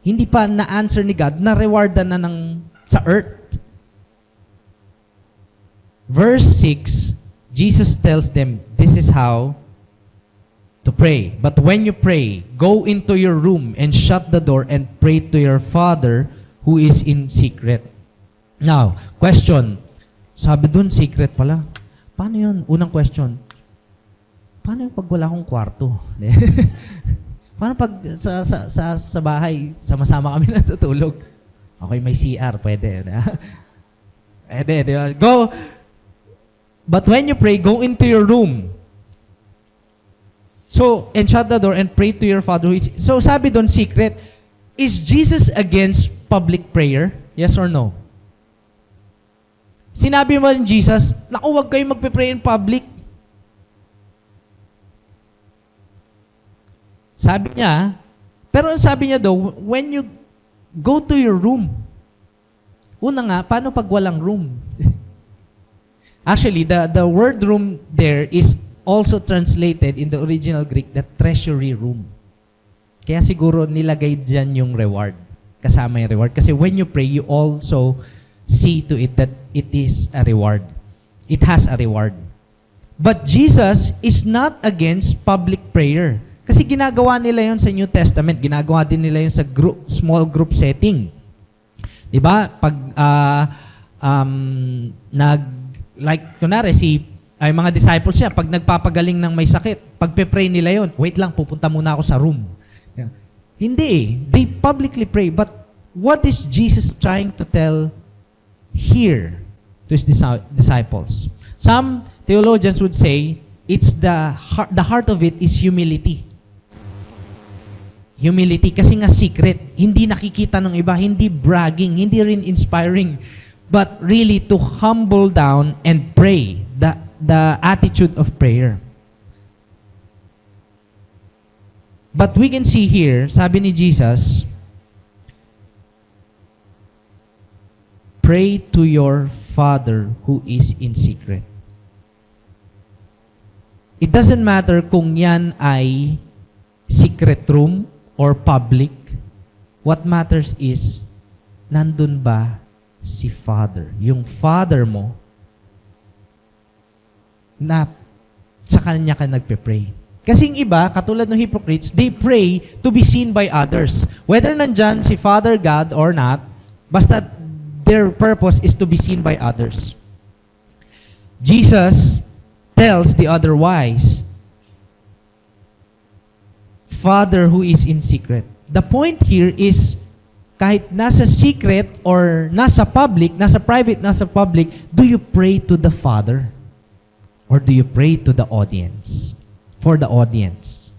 Hindi pa na-answer ni God, na-rewardan na sa earth. Verse 6, Jesus tells them, this is how to pray. But when you pray, go into your room and shut the door and pray to your Father who is in secret. Now, question. Sabi dun, secret pala. Paano yun? Unang question. Paano yung pag wala akong kwarto? Paano pag sa bahay, sama-sama kami natutulog? Okay, may CR, pwede. Pwede. Go. But when you pray, go into your room. So, and shut the door and pray to your Father. So, sabi doon, secret. Is Jesus against public prayer? Yes or no? Sinabi mo rin Jesus, naku, huwag kayo magpe-pray in public. Sabi niya, pero sabi niya daw, when you go to your room, una nga, paano pag walang room? Actually, the word room there is also translated in the original Greek, the treasury room. Kaya siguro nilagay dyan yung reward, kasama yung reward. Kasi when you pray, you also see to it that it is a reward. It has a reward. But Jesus is not against public prayer. Kasi ginagawa nila yon sa New Testament, ginagawa din nila yon sa small group setting. 'Di ba? Pag kunwari ay mga disciples siya, pag nagpapagaling ng may sakit, pagpe-pray nila yon, wait lang, pupunta muna ako sa room. Yeah. Hindi eh. They publicly pray. But what is Jesus trying to tell here to his disciples? Some theologians would say, it's the heart of it is humility. Humility, kasi nga secret. Hindi nakikita ng iba, hindi bragging, hindi rin inspiring, but really to humble down and pray. The attitude of prayer. But we can see here, sabi ni Jesus, pray to your Father who is in secret. It doesn't matter kung yan ay secret room or public. What matters is, nandun ba si Father? Yung Father mo, na sa kanya ka nagpe-pray. Kasi yung iba, katulad ng hypocrites, they pray to be seen by others. Whether nandyan si Father God or not, basta their purpose is to be seen by others. Jesus tells the otherwise, Father who is in secret. The point here is, kahit nasa secret or nasa public, nasa private, nasa public, do you pray to the Father? Or do you pray to the audience? For the audience.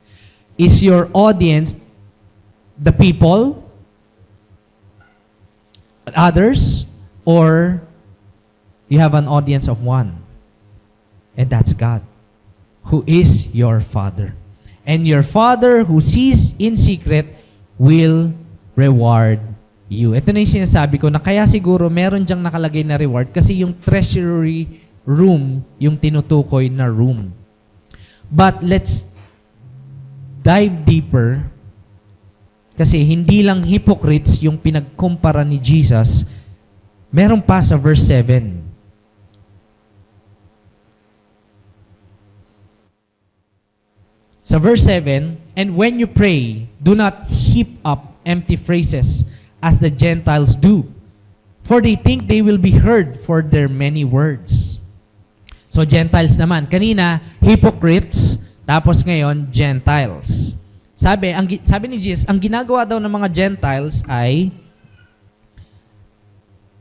Is your audience the people, others, or you have an audience of one? And that's God, who is your Father. And your Father who sees in secret will reward you. Ito na yung sinasabi ko na kaya siguro meron dyang nakalagay na reward kasi yung treasury room, yung tinutukoy na room. But let's dive deeper kasi hindi lang hypocrites yung pinagkumpara ni Jesus. Meron pa sa verse 7. Sa verse 7, and when you pray, do not heap up empty phrases as the Gentiles do, for they think they will be heard for their many words. So Gentiles naman. Kanina, hypocrites, tapos ngayon, Gentiles. Sabi ni Jesus, ang ginagawa daw ng mga Gentiles ay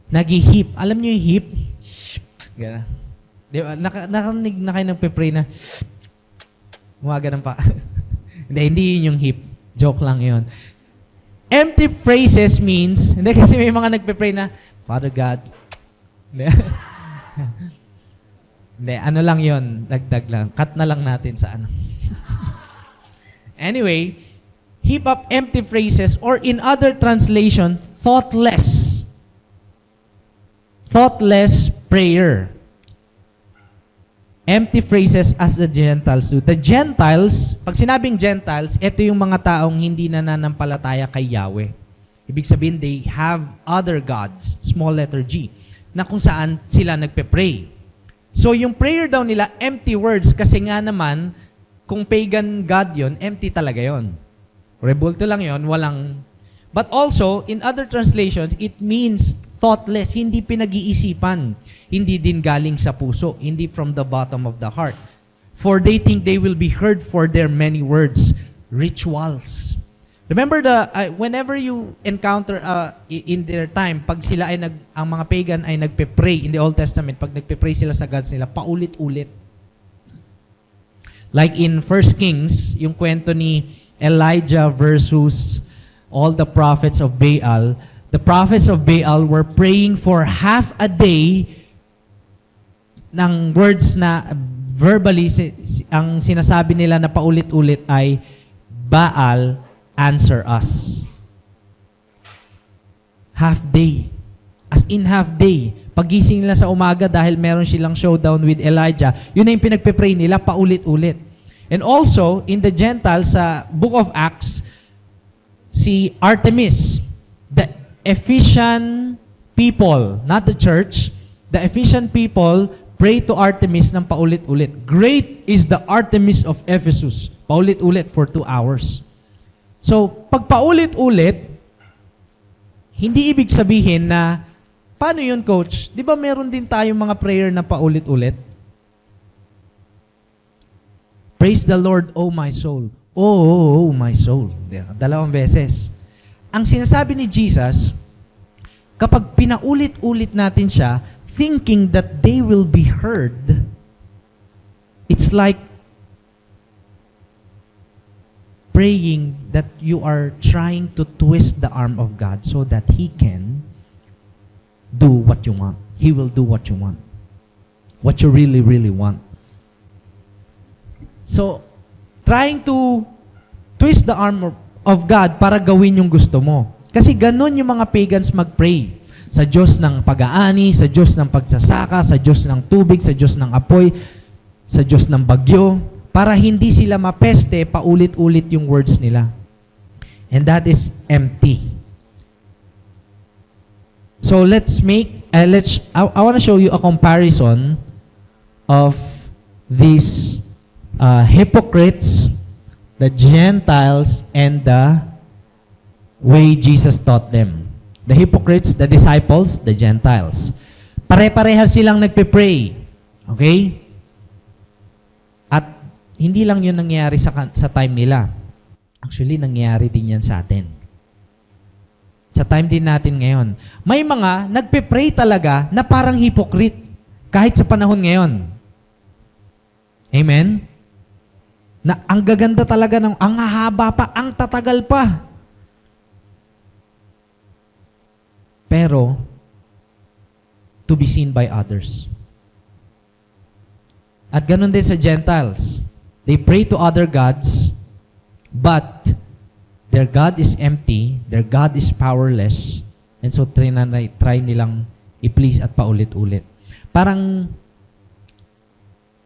nag-hip. Alam niyo yung hip? Gana. Di ba? Nakarinig na kayo nagpe-pray na gumaganon pa. hindi yun yung hip. Joke lang yun. Empty phrases means, hindi kasi may mga nagpe-pray na, Father God. Hindi, ano lang yun, dagdag lang. Cut na lang natin sa ano. Anyway, heap up empty phrases or in other translation, thoughtless. Thoughtless prayer. Empty phrases as the Gentiles do. The Gentiles, pag sinabing Gentiles, ito yung mga taong hindi nananampalataya kay Yahweh. Ibig sabihin, they have other gods, small letter G, na kung saan sila nagpe-pray. So yung prayer daw nila, empty words, kasi nga naman, kung pagan God yon, empty talaga yon. Rebulto lang yon, walang... But also, in other translations, it means thoughtless, hindi pinag-iisipan, hindi din galing sa puso, hindi from the bottom of the heart. For they think they will be heard for their many words, rituals. Remember whenever you encounter in their time, pag sila ay ang mga pagan ay nagpe-pray in the Old Testament, pag nagpe-pray sila sa gods nila, paulit-ulit. Like in 1 Kings, yung kwento ni Elijah versus all the prophets of Baal. The prophets of Baal were praying for half a day ng words na verbally, ang sinasabi nila na paulit-ulit ay, Baal, answer us. Half day. As in half day. Pagising nila sa umaga dahil meron silang showdown with Elijah, yun na yung pinagpe-pray nila paulit-ulit. And also, in the Gentiles, sa Book of Acts, si Artemis, the Ephesian people, not the church, the Ephesian people pray to Artemis ng paulit-ulit. Great is the Artemis of Ephesus. Paulit-ulit for 2 hours. So, pag paulit-ulit, hindi ibig sabihin na, paano yun, coach? Di ba meron din tayong mga prayer na paulit-ulit? Praise the Lord, oh my soul. Oh, my soul. 2 beses. Ang sinasabi ni Jesus, kapag pinaulit-ulit natin siya, thinking that they will be heard, it's like praying that you are trying to twist the arm of God so that He can do what you want. He will do what you want. What you really, really want. So, trying to twist the arm of God para gawin yung gusto mo. Kasi ganun yung mga pagans mag-pray. Sa Diyos ng pag-aani, sa Diyos ng pagsasaka, sa Diyos ng tubig, sa Diyos ng apoy, sa Diyos ng bagyo, para hindi sila mapeste, paulit-ulit yung words nila. And that is empty. So let's I want to show you a comparison of these hypocrites, the Gentiles, and the way Jesus taught them. The hypocrites, the disciples, the Gentiles. Pare-parehas silang nagpe-pray. Okay? At hindi lang yun nangyayari sa time nila. Actually, nangyayari din yan sa atin. Sa time din natin ngayon. May mga nagpe-pray talaga na parang hypocrite kahit sa panahon ngayon. Amen? Na ang gaganda talaga ang hahaba pa, ang tatagal pa. Pero, to be seen by others. At ganun din sa Gentiles. They pray to other gods, but their God is empty, their God is powerless, And so, try nilang i-please at paulit-ulit. Parang,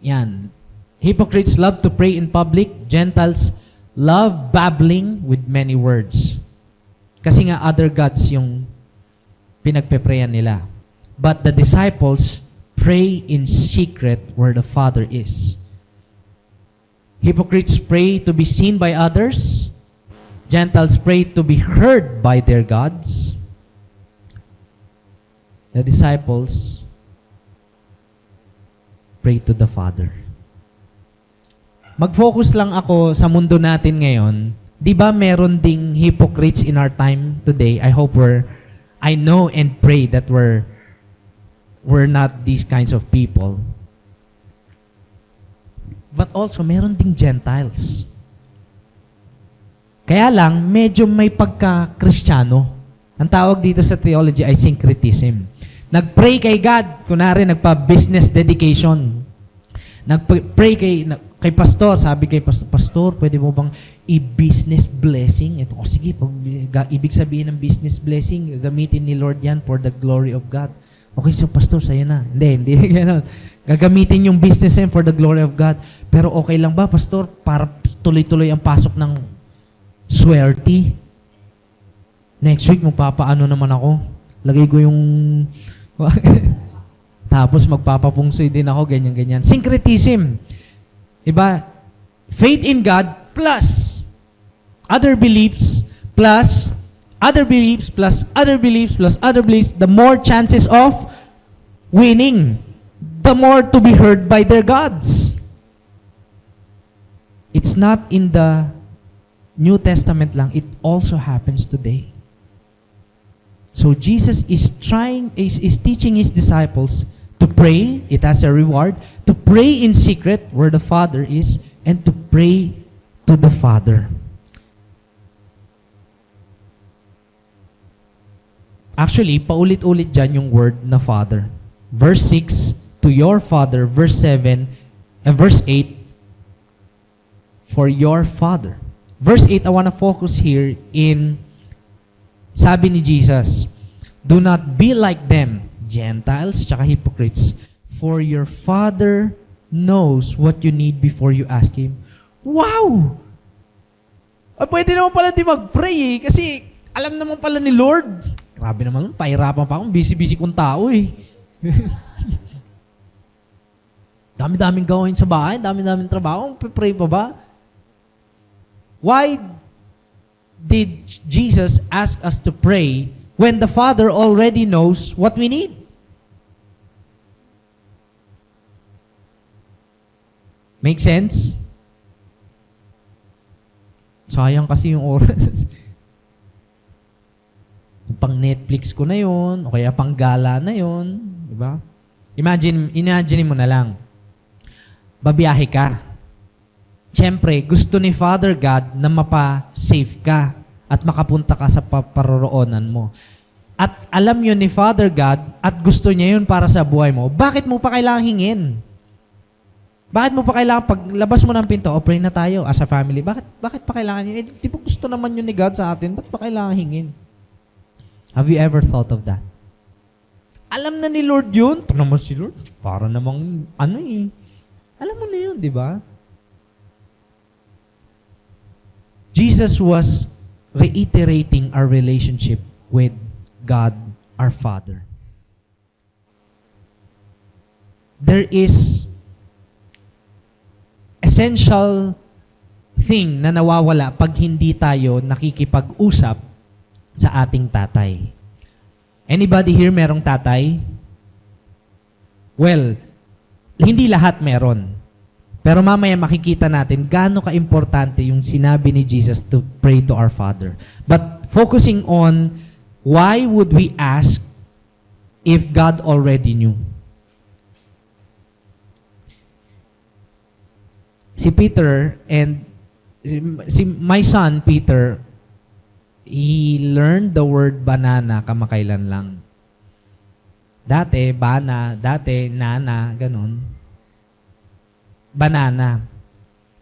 yan. Hypocrites love to pray in public. Gentiles love babbling with many words. Kasi nga other gods yung pinagpe-prayan nila. But the disciples pray in secret where the Father is. Hypocrites pray to be seen by others. Gentiles pray to be heard by their gods. The disciples pray to the Father. Mag-focus lang ako sa mundo natin ngayon. Di ba meron ding hypocrites in our time today? I know and pray that we're not these kinds of people. But also, meron ding Gentiles. Kaya lang, medyo may pagka-Kristiyano. Ang tawag dito sa theology ay syncretism. Nag-pray kay God, kunwari nagpa-business dedication. Nag-pray kay pastor, sabi kay pastor, pwede mo bang i-business blessing? Ito, sige, ibig sabihin ng business blessing, gagamitin ni Lord yan for the glory of God. Okay, so pastor, sa'yo na. Hindi gano'n. Gagamitin yung business yan for the glory of God. Pero okay lang ba, pastor, para tuloy-tuloy ang pasok ng swerte? Next week, magpapaano naman ako? Lagay ko yung... Tapos magpapapungsoy din ako, ganyan-ganyan. Syncretism. Diba? Faith in God plus other beliefs plus other beliefs plus other beliefs plus other beliefs, the more chances of winning, the more to be heard by their gods. It's not in the New Testament lang, it also happens today. So Jesus is teaching his disciples to pray, it has a reward, to pray in secret where the Father is, and to pray to the Father. Actually, paulit-ulit dyan yung word na Father. Verse 6, to your Father. Verse 7, and verse 8, for your Father. Verse 8, I want to focus here in, sabi ni Jesus, do not be like them, Gentiles, tsaka hypocrites, for your Father knows what you need before you ask Him. Wow! Pwede naman pala di mag-pray eh, kasi alam naman pala ni Lord. Grabe naman, pahirapan pa akong busy-busy kong tao eh. Dami-daming gawin sa bahay, dami-daming trabaho, pray pa ba? Why did Jesus ask us to pray when the Father already knows what we need? Make sense? Sayang kasi yung oras. Pang Netflix ko na yun, o kaya pang gala na yun, di ba? Imagine mo na lang, babiyahe ka. Siyempre, gusto ni Father God na mapa-safe ka at makapunta ka sa paroroonan mo. At alam yun ni Father God at gusto niya yun para sa buhay mo, bakit mo pa kailangang hingin? Bakit mo pa kailangan, paglabas mo ng pinto, pray na tayo as a family, bakit pa kailangan yun? Di ba gusto naman yun ni God sa atin, bakit pa kailangan hingin? Have you ever thought of that? Alam na ni Lord yun. Ito naman si Lord. Para namang, alam mo na yun, di ba? Jesus was reiterating our relationship with God, our Father. There is essential thing na nawawala pag hindi tayo nakikipag-usap sa ating tatay. Anybody here merong tatay? Well, hindi lahat meron. Pero mamaya makikita natin gaano ka-importante yung sinabi ni Jesus to pray to our Father. But focusing on why would we ask if God already knew? Si Peter and my son Peter, he learned the word banana kamakailan lang. Dati, bana, dati, nana, ganun. Banana.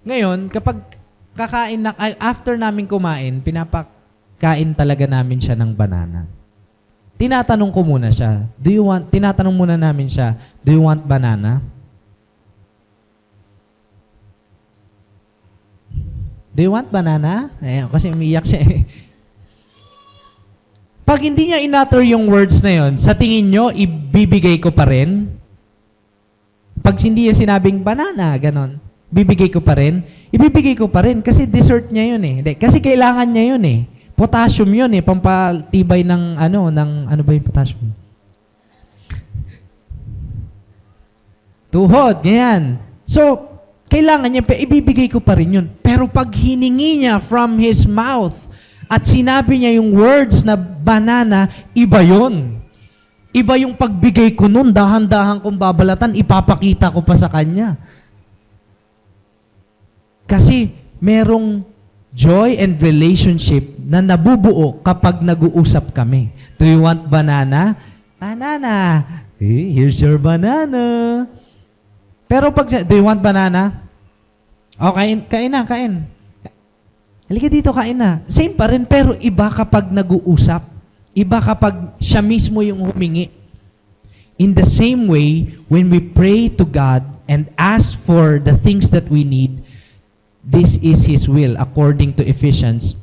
Ngayon, kapag kakain after namin kumain, pinapakain talaga namin siya ng banana. tinatanong ko muna siya, tinatanong muna namin siya, do you want banana? Do you want banana? Ayan, kasi umiyak siya eh. Pag hindi niya inutter yung words na yon, sa tingin nyo, ibibigay ko pa rin? Pag hindi niya sinabing banana, ganon, bibigay ko pa rin? Ibibigay ko pa rin kasi dessert niya yun eh. Hindi, kasi kailangan niya yun eh. Potassium yun eh, pampatibay ng ano ba yung potassium? Tuhod, ganyan. So, kailangan niya, ibibigay ko pa rin yun. Pero pag hiningi niya from his mouth at sinabi niya yung words na banana, iba yun. Iba yung pagbigay ko nun, dahan-dahan kong babalatan, ipapakita ko pa sa kanya. Kasi merong joy and relationship na nabubuo kapag nag-uusap kami. Do you want banana? Banana. Hey, here's your banana. Pero pag, do you want banana? O, kain na, kain. Halika dito, kain na. Same pa rin, pero iba kapag nag-uusap. Iba kapag siya mismo yung humingi. In the same way, when we pray to God and ask for the things that we need, this is His will, according to Ephesians.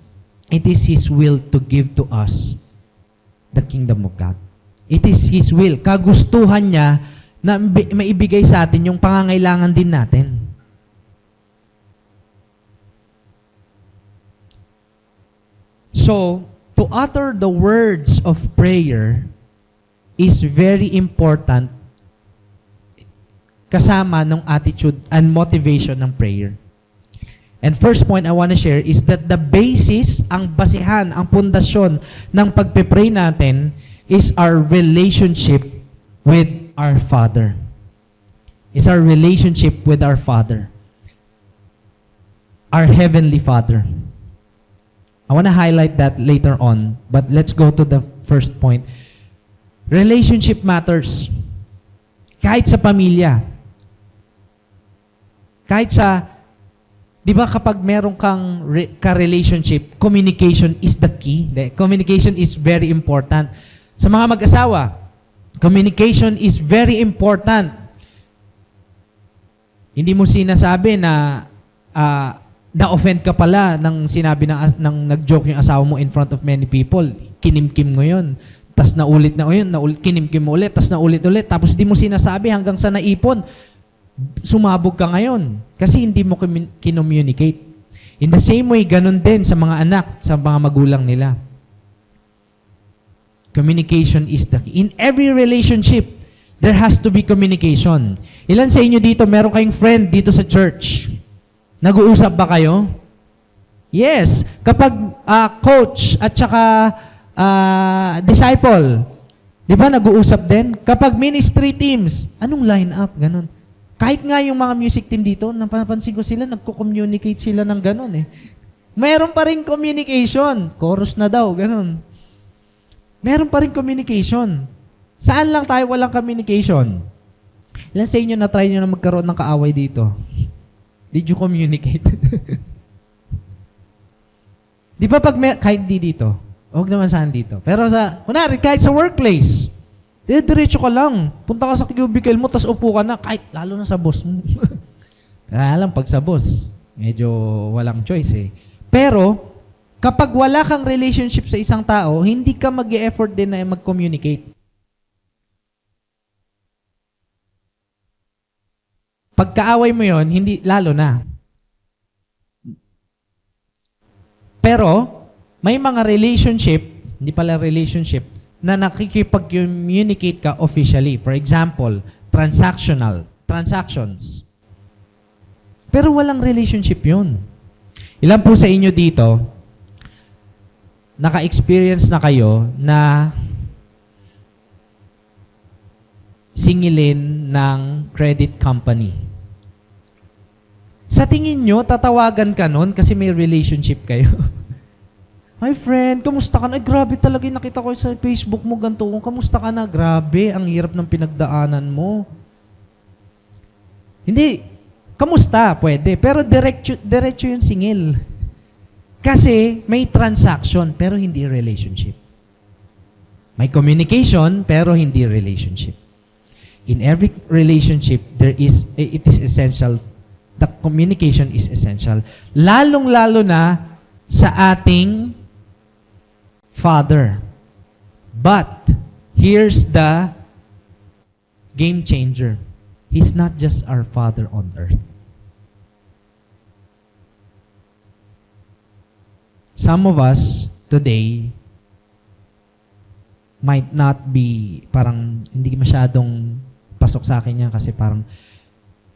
It is His will to give to us the kingdom of God. It is His will. Kagustuhan niya na maibigay sa atin yung pangangailangan din natin. So, to utter the words of prayer is very important kasama ng attitude and motivation ng prayer. And first point I want to share is that the basis, ang basihan, ang pundasyon ng pagpe-pray natin is our relationship with our Father. Is our relationship with our Father. Our Heavenly Father. I want to highlight that later on, but let's go to the first point. Relationship matters. Kahit sa pamilya. Kahit sa di ba kapag meron kang ka-relationship, communication is the key. Communication is very important. Sa mga mag-asawa, communication is very important. Hindi mo sinasabi na na-offend ka pala nang sinabi ng nag-joke yung asawa mo in front of many people. Kinimkim mo yun. Tapos naulit na yun, kinimkim mo ulit, tapos naulit-ulit. Tapos di mo sinasabi hanggang sa naipon. Sumabog ka ngayon kasi hindi mo kinommunicate. In the same way, ganun din sa mga anak, sa mga magulang nila. Communication is the key. In every relationship, there has to be communication. Ilan sa inyo dito, meron kayong friend dito sa church? Nag-uusap ba kayo? Yes. Kapag coach at saka disciple, di ba nag-uusap din? Kapag ministry teams, anong line up? Ganun. Kahit nga yung mga music team dito, napapansin ko sila, nagko-communicate sila ng ganun eh. Meron pa rin communication. Chorus na daw, ganun. Meron pa rin communication. Saan lang tayo walang communication? Ilan sa inyo na-try nyo na magkaroon ng kaaway dito? Did you communicate? Di ba pag kahit di dito, huwag naman saan dito. Pero kunwari, kahit sa workplace, diretso ka lang. Punta ka sa cubicle mo, tas upo ka na, kahit lalo na sa boss mo. Kaya lang, pag sa boss, medyo walang choice eh. Pero, kapag wala kang relationship sa isang tao, hindi ka mag-e-effort din na mag-communicate. Pagkaaway mo yon, hindi, lalo na. Pero, may mga relationship, hindi pala relationship, na nakikipag-communicate ka officially. For example, transactions. Pero walang relationship yun. Ilan po sa inyo dito, naka-experience na kayo na singilin ng credit company? Sa tingin nyo, tatawagan ka nun kasi may relationship kayo. Hi friend, kamusta ka na? Ay, grabe talaga yung nakita ko sa Facebook mo, ganito. Kamusta ka na? Grabe, ang hirap ng pinagdaanan mo. Hindi, kamusta? Pwede. Pero diretso yung singil. Kasi may transaction, pero hindi relationship. May communication, pero hindi relationship. In every relationship, it is essential. The communication is essential. Lalong-lalo na sa ating Father. But, here's the game changer. He's not just our Father on earth. Some of us today might not be, parang hindi masyadong pasok sa akin yan kasi parang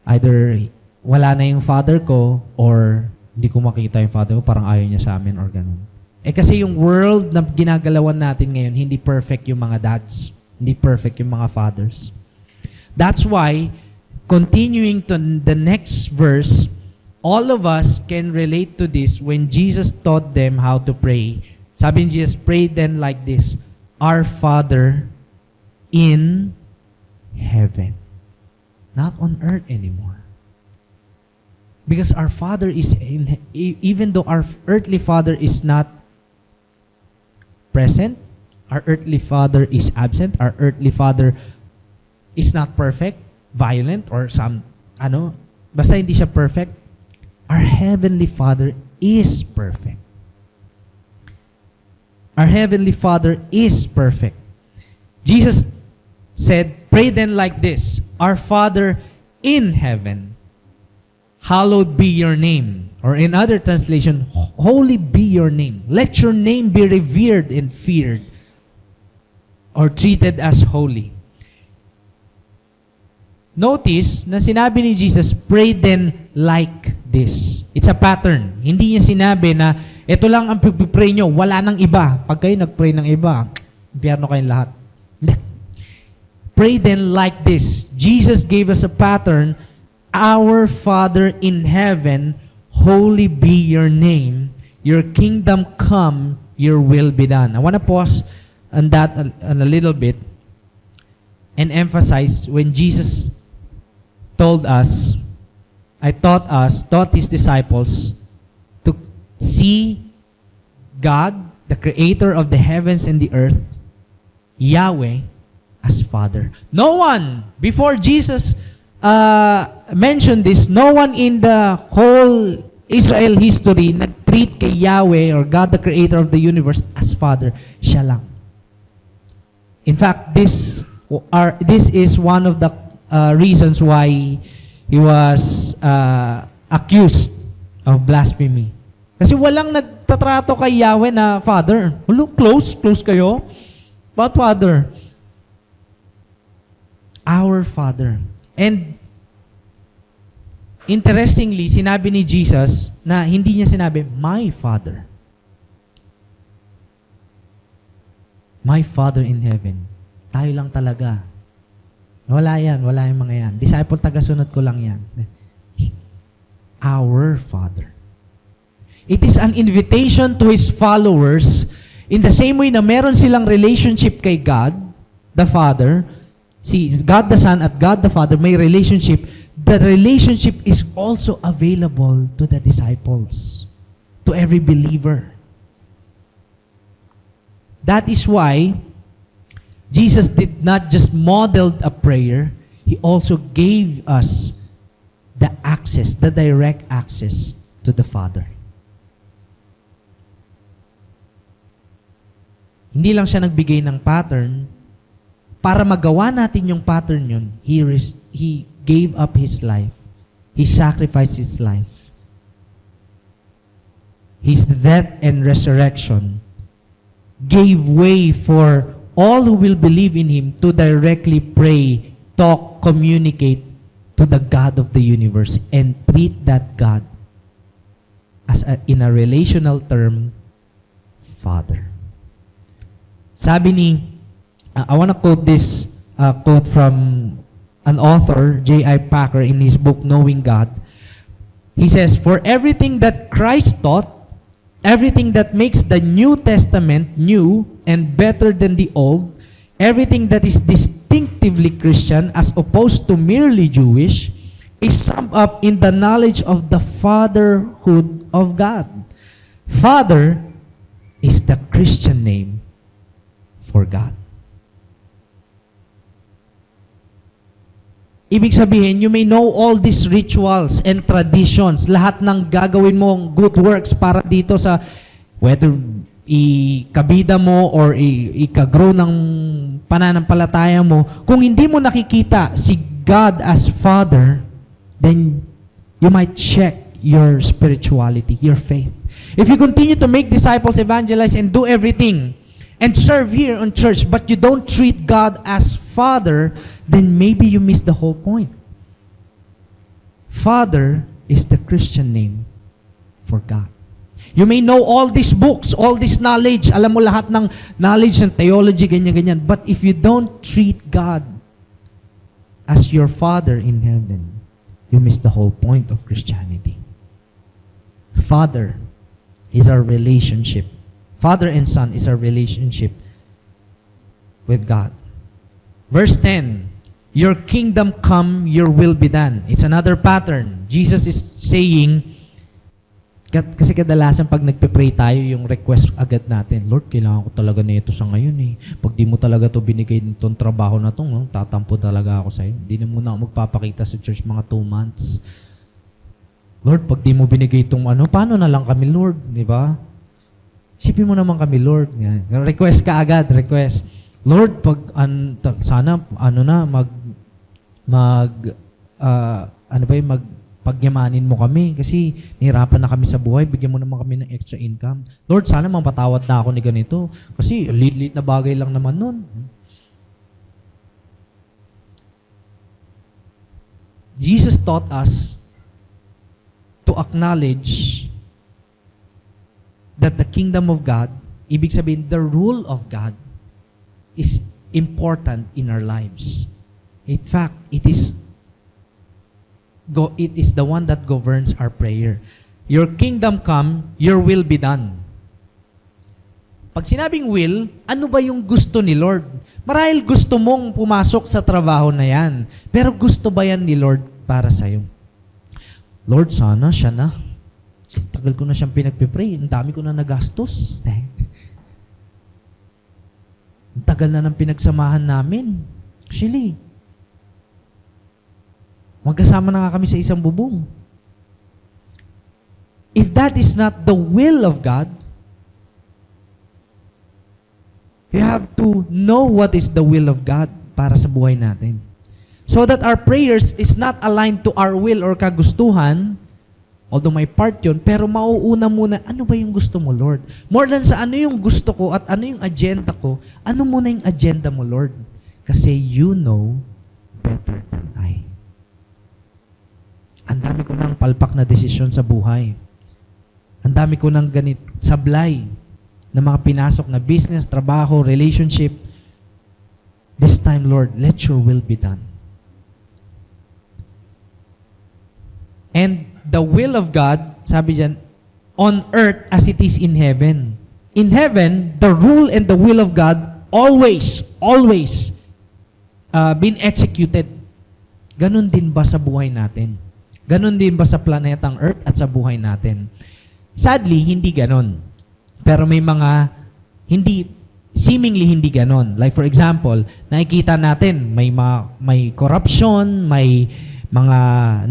either wala na yung father ko or hindi ko makita yung father ko, parang ayaw niya sa amin or ganun. Kasi yung world na ginagalawan natin ngayon, hindi perfect yung mga dads. Hindi perfect yung mga fathers. That's why, continuing to the next verse, all of us can relate to this when Jesus taught them how to pray. Sabi ni Jesus, pray then like this, Our Father in heaven. Not on earth anymore. Because our Father is in, even though our earthly Father is not present, our earthly Father is absent, our earthly Father is not perfect, violent, or basta hindi siya perfect, our Heavenly Father is perfect. Our Heavenly Father is perfect. Jesus said, pray then like this, Our Father in heaven, hallowed be your name. Or in other translation, holy be your name. Let your name be revered and feared or treated as holy. Notice na sinabi ni Jesus, pray then like this. It's a pattern. Hindi niya sinabi na ito lang ang pray nyo, wala nang iba. Pag kayo nag-pray ng iba, impyerno kayong lahat. Pray then like this. Jesus gave us a pattern. Our Father in heaven, holy be your name. Your kingdom come, your will be done. I want to pause on that a little bit and emphasize when Jesus taught his disciples to see God, the creator of the heavens and the earth, Yahweh, as Father. No one, before Jesus mentioned this, no one in the whole Israel history nag-treat kay Yahweh or God, the creator of the universe, as Father. Siya lang. In fact, this is one of the reasons why he was accused of blasphemy. Kasi walang nagtatrato kay Yahweh na Father. Hello, close kayo. But Father, our Father. And interestingly, sinabi ni Jesus na hindi niya sinabi, my Father. My Father in heaven. Tayo lang talaga. Wala yan, wala yung mga yan. Disciple, tagasunod ko lang yan. Our Father. It is an invitation to His followers in the same way na meron silang relationship kay God, the Father, see, God the Son at God the Father, may relationship. The relationship is also available to the disciples, to every believer. That is why Jesus did not just model a prayer, He also gave us the access, the direct access to the Father. Hindi lang siya nagbigay ng pattern. Para magawa natin yung pattern yun, He gave up His life. He sacrificed His life. His death and resurrection gave way for all who will believe in Him to directly pray, talk, communicate to the God of the universe and treat that God as in a relational term, Father. Sabi ni, I want to quote this quote from an author, J.I. Packer, in his book, Knowing God. He says, for everything that Christ taught, everything that makes the New Testament new and better than the Old, everything that is distinctively Christian as opposed to merely Jewish, is summed up in the knowledge of the fatherhood of God. Father is the Christian name for God. Ibig sabihin, you may know all these rituals and traditions, lahat ng gagawin mong good works para dito sa, whether ikabida mo or ikagrow ng pananampalataya mo, kung hindi mo nakikita si God as Father, then you might check your spirituality, your faith. If you continue to make disciples, evangelize, and do everything, and serve here on church, but you don't treat God as Father, then maybe you miss the whole point. Father is the Christian name for God. You may know all these books, all this knowledge, alam mo lahat ng knowledge and theology, ganyan-ganyan, but if you don't treat God as your Father in heaven, you miss the whole point of Christianity. Father is our relationship. Father and Son is our relationship with God. Verse 10, your kingdom come, your will be done. It's another pattern. Jesus is saying, kasi kadalasan pag nagpe-pray tayo, yung request agad natin, Lord, kailangan ko talaga na ito sa ngayon eh. Pag di mo talaga to binigay itong trabaho na to, no, tatampo talaga ako sa'yo. Hindi na muna ako magpapakita sa church mga 2 months. Lord, pag di mo binigay itong paano na lang kami, Lord? Di ba? Isipin mo naman kami, Lord. Request ka agad, request. Lord, pag sana pagyamanin mo kami kasi nahirapan na kami sa buhay, bigyan mo naman kami ng extra income. Lord, sana mapatawad na ako ni ganito kasi liit-liit na bagay lang naman nun. Jesus taught us to acknowledge that the kingdom of God, ibig sabihin, the rule of God is important in our lives. In fact, it is the one that governs our prayer. Your kingdom come, your will be done. Pag sinabing will, ano ba yung gusto ni Lord? Marahil gusto mong pumasok sa trabaho na yan, pero gusto ba yan ni Lord para sa'yo? Lord, sana siya na. Tagal ko na siyang pinagpipray. Ang dami ko na nagastos. Ang tagal na ng pinagsamahan namin. Actually, magkasama na nga kami sa isang bubong. If that is not the will of God, we have to know what is the will of God para sa buhay natin. So that our prayers is not aligned to our will or kagustuhan, although may part yun, pero mauuna muna, ano ba yung gusto mo, Lord? More than sa ano yung gusto ko at ano yung agenda ko, ano muna yung agenda mo, Lord? Kasi you know better than I. Ang dami ko ng palpak na desisyon sa buhay. Ang dami ko ng sablay na mga pinasok na business, trabaho, relationship. This time, Lord, let your will be done. And the will of God, sabi dyan, on earth as it is in heaven. In heaven, the rule and the will of God always been executed. Ganon din ba sa buhay natin? Ganon din ba sa planetang earth at sa buhay natin? Sadly, hindi ganon. Pero may mga seemingly hindi ganon. Like for example, nakikita natin may corruption, may mga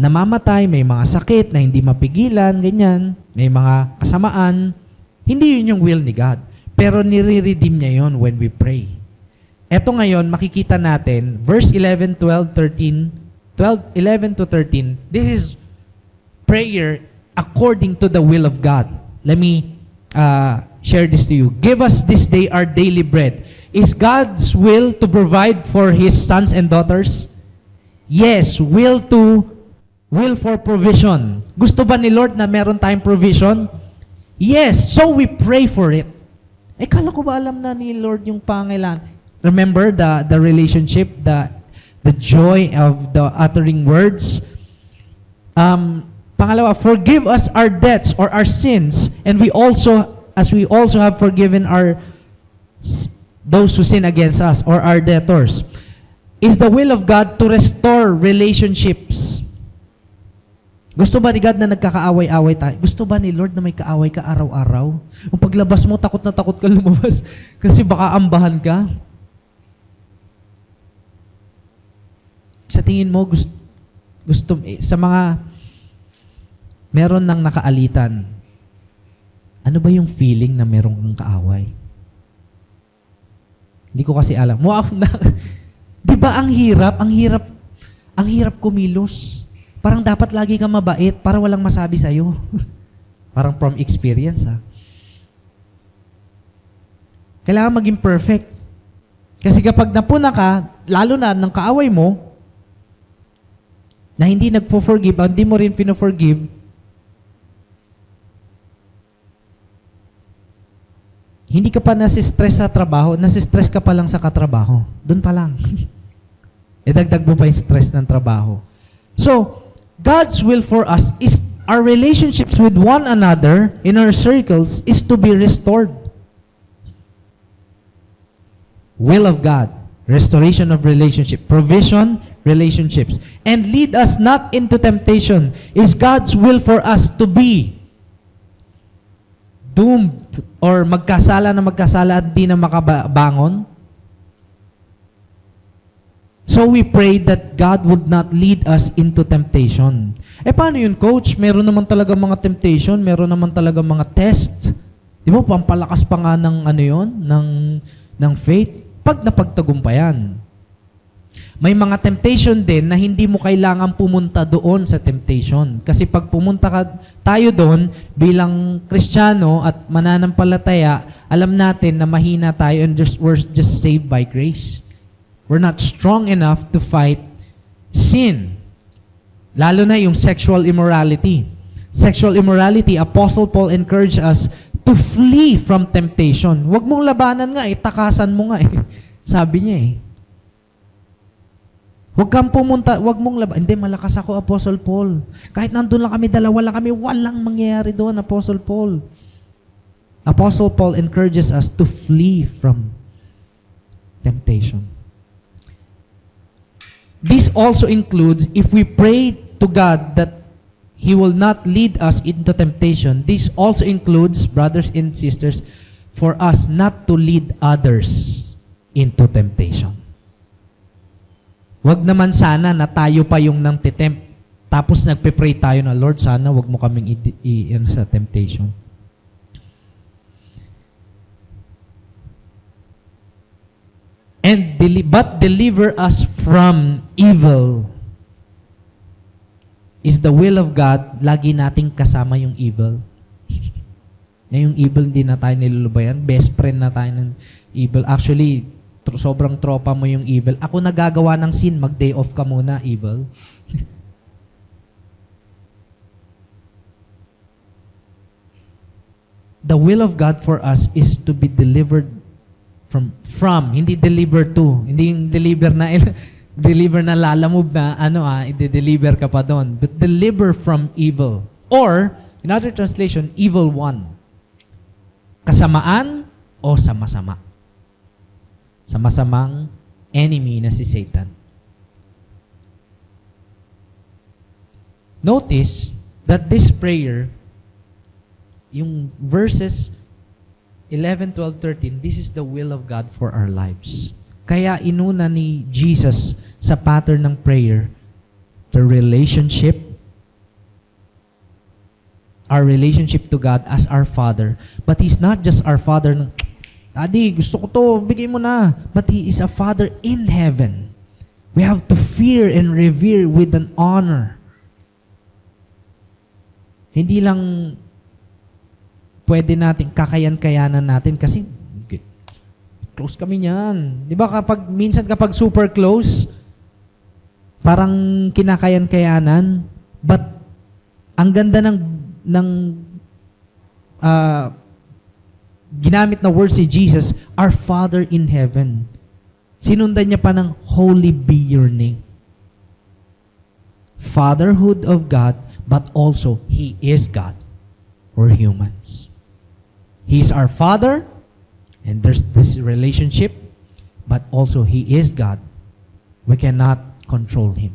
namamatay, may mga sakit na hindi mapigilan, ganyan, may mga kasamaan. Hindi yun yung will ni God. Pero nire-redeem niya yun when we pray. Eto ngayon, makikita natin, verse 11 to 13, this is prayer according to the will of God. Let me share this to you. Give us this day our daily bread. Is God's will to provide for His sons and daughters? Yes, will for provision. Gusto ba ni Lord na meron tayong provision? Yes, so we pray for it. Kala ko ba alam na ni Lord yung pangailangan? Remember the relationship, the joy of the uttering words. Pangalawa, forgive us our debts or our sins, and we also have forgiven those who sin against us or our debtors. Is the will of God to restore relationships. Gusto ba ni God na nagkakaaway-away tayo? Gusto ba ni Lord na may kaaway ka araw-araw? Kung paglabas mo, takot na takot ka lumabas kasi baka ambahan ka. Sa tingin mo, sa mga meron ng nakaalitan, ano ba yung feeling na meron kang kaaway? Hindi ko kasi alam. Wow, di ba ang hirap kumilos. Parang dapat lagi kang mabait para walang masabi sa'yo. Parang from experience, ha? Kailangan maging perfect. Kasi kapag napuna ka, lalo na ng kaaway mo, na hindi nagpo-forgive, hindi mo rin pino-forgive, hindi ka pa nasistress sa trabaho, nasistress ka pa lang sa katrabaho. Doon pa lang. Idagdag mo pa yung stress ng trabaho. So, God's will for us is our relationships with one another in our circles is to be restored. Will of God, restoration of relationship, provision, relationships, and lead us not into temptation is God's will for us to be doomed or magkasala at di na makabangon. So we pray that God would not lead us into temptation. Paano yun, Coach? Meron naman talaga mga temptation, meron naman talaga mga test. Di ba, pampalakas pa nga ng ng faith. Pag napagtagumpayan. May mga temptation din na hindi mo kailangan pumunta doon sa temptation. Kasi pag pumunta tayo doon bilang Kristiyano at mananampalataya, alam natin na mahina tayo and we're just saved by grace. We're not strong enough to fight sin. Lalo na yung sexual immorality. Sexual immorality, Apostle Paul encouraged us to flee from temptation. Huwag mong labanan nga, takasan mo nga Sabi niya Huwag kang pumunta, huwag mong labanan. Hindi, malakas ako, Apostle Paul. Kahit nandun lang kami, dalawa lang kami, walang mangyayari doon, Apostle Paul. Apostle Paul encourages us to flee from temptation. This also includes, if we pray to God that He will not lead us into temptation, this also includes, brothers and sisters, for us not to lead others into temptation. Wag naman sana na tayo pa yung nang titempt. Tapos nagpe-pray tayo na, Lord, sana wag mo kaming sa temptation. But deliver us from evil. Is the will of God, lagi nating kasama yung evil. Na yung evil, hindi na tayo nilulubayan. Best friend na tayo ng evil. Actually, sobrang tropa mo yung evil. Ako nagagawa ng sin, mag-day off ka muna, evil. The will of God for us is to be delivered from, hindi deliver to. Hindi yung deliver na lalamove na, i-deliver ka pa doon. But deliver from evil. Or, in other translation, evil one. Kasamaan o sama-sama. Sama-samang enemy na si Satan. Notice that this prayer, yung verses 11, 12, 13, this is the will of God for our lives. Kaya inuna ni Jesus sa pattern ng prayer, the relationship, our relationship to God as our Father. But He's not just our Father. Daddy, gusto ko to, bigay mo na. But He is a Father in heaven. We have to fear and revere with an honor. Hindi lang pwede natin, kakayan-kayanan natin kasi close kami niyan. Di ba minsan kapag super close, parang kinakayan-kayanan, but ang ganda ng ginamit na word si Jesus, our Father in heaven. Sinundan niya pa ng holy be your name. Fatherhood of God, but also He is God. We're humans. He is our Father, and there's this relationship, but also He is God. We cannot control Him.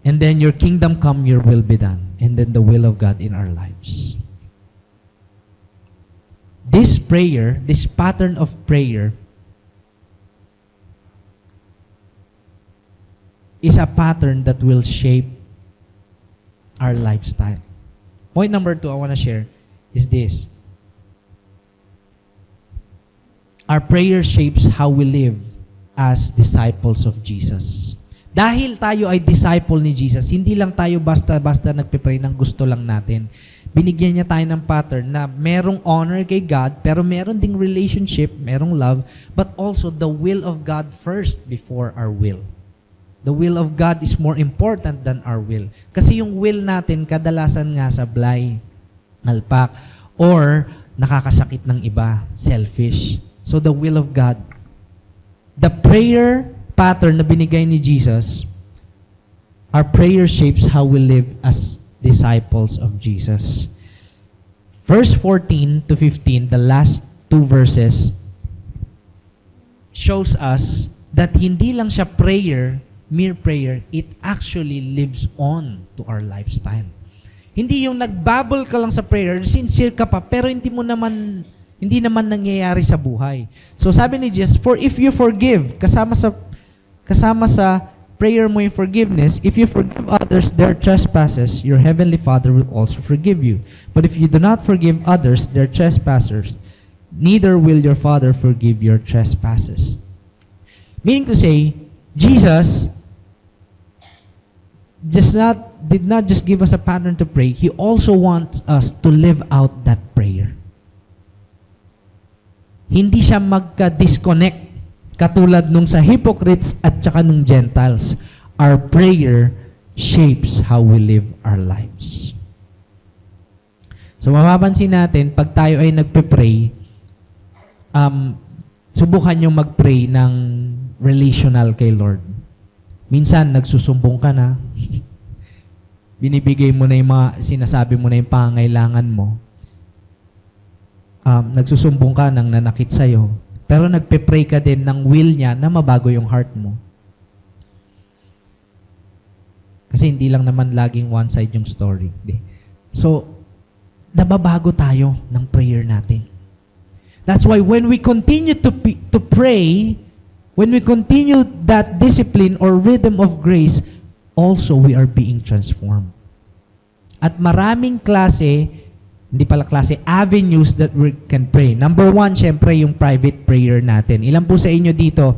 And then your kingdom come, your will be done. And then the will of God in our lives. This prayer, this pattern of prayer, is a pattern that will shape our lifestyle. Point number 2 I want to share is this. Our prayer shapes how we live as disciples of Jesus. Dahil tayo ay disciple ni Jesus, hindi lang tayo basta-basta nagpe-pray ng gusto lang natin. Binigyan niya tayo ng pattern na merong honor kay God, pero meron ding relationship, merong love, but also the will of God first before our will. The will of God is more important than our will. Kasi yung will natin, kadalasan nga sablay, alpak, or nakakasakit ng iba, selfish. So the will of God. The prayer pattern na binigay ni Jesus, our prayer shapes how we live as disciples of Jesus. Verse 14 to 15, the last 2 verses, shows us that hindi lang siya prayer, mere prayer, it actually lives on to our lifestyle. Hindi yung nagbabble ka lang sa prayer, sincere ka pa, pero hindi naman nangyayari sa buhay. So sabi ni Jesus, for if you forgive, kasama sa prayer mo yung forgiveness, if you forgive others their trespasses, your heavenly Father will also forgive you. But if you do not forgive others their trespasses, neither will your Father forgive your trespasses. Meaning to say, Jesus did not just give us a pattern to pray, He also wants us to live out that prayer. Hindi siya magka-disconnect katulad nung sa hypocrites at saka nung Gentiles. Our prayer shapes how we live our lives. So mapapansin natin, pag tayo ay nagpe-pray, subukan nyo mag-pray ng relational kay Lord. Minsan, nagsusumbong ka na. Binibigay mo na yung mga, sinasabi mo na yung pangangailangan mo. Nagsusumbong ka ng nanakit sa'yo. Pero nagpe-pray ka din ng will niya na mabago yung heart mo. Kasi hindi lang naman laging one side yung story. So, nababago tayo ng prayer natin. That's why when we continue to pray, when we continue that discipline or rhythm of grace, also we are being transformed. At maraming avenues that we can pray. Number 1, syempre, yung private prayer natin. Ilan po sa inyo dito,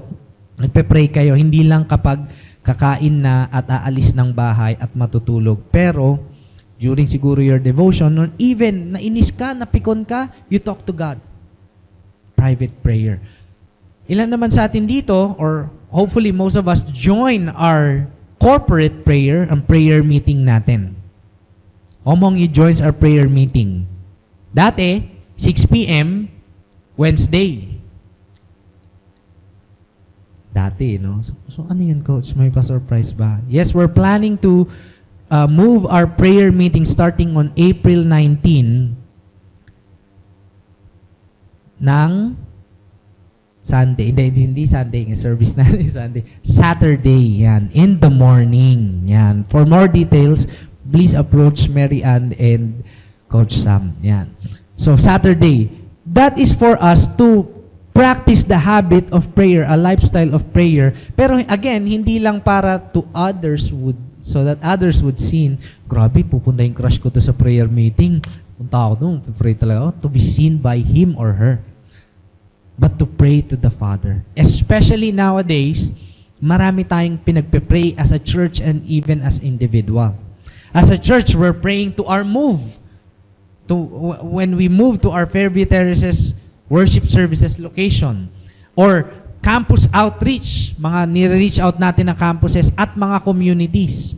nagpe-pray kayo, hindi lang kapag kakain na at aalis ng bahay at matutulog. Pero, during siguro your devotion, or even nainis ka, napikon ka, you talk to God. Private prayer. Ilan naman sa atin dito, or hopefully most of us, join our corporate prayer, ang prayer meeting natin. Among you joins our prayer meeting. Dati, 6 p.m., Wednesday. Dati, no? So ano yun, Coach? May pa-surprise ba? Yes, we're planning to move our prayer meeting starting on April 19 ng Sunday. Hindi Sunday. Service na Sunday. Saturday, yan. In the morning. Yan. For more details, please approach Mary Ann and Coach Sam. Yan. So, Saturday. That is for us to practice the habit of prayer, a lifestyle of prayer. Pero again, hindi lang para so that others would see. Grabe, pupunta yung crush ko to sa prayer meeting. Punta ako doon, pray talaga ako, to be seen by him or her. But to pray to the Father. Especially nowadays, marami tayong pinagpe-pray as a church and even as individual. As a church, we're praying to our move. When we move to our Fairview Terraces worship services location. Or campus outreach, mga nire-reach out natin na campuses at mga communities.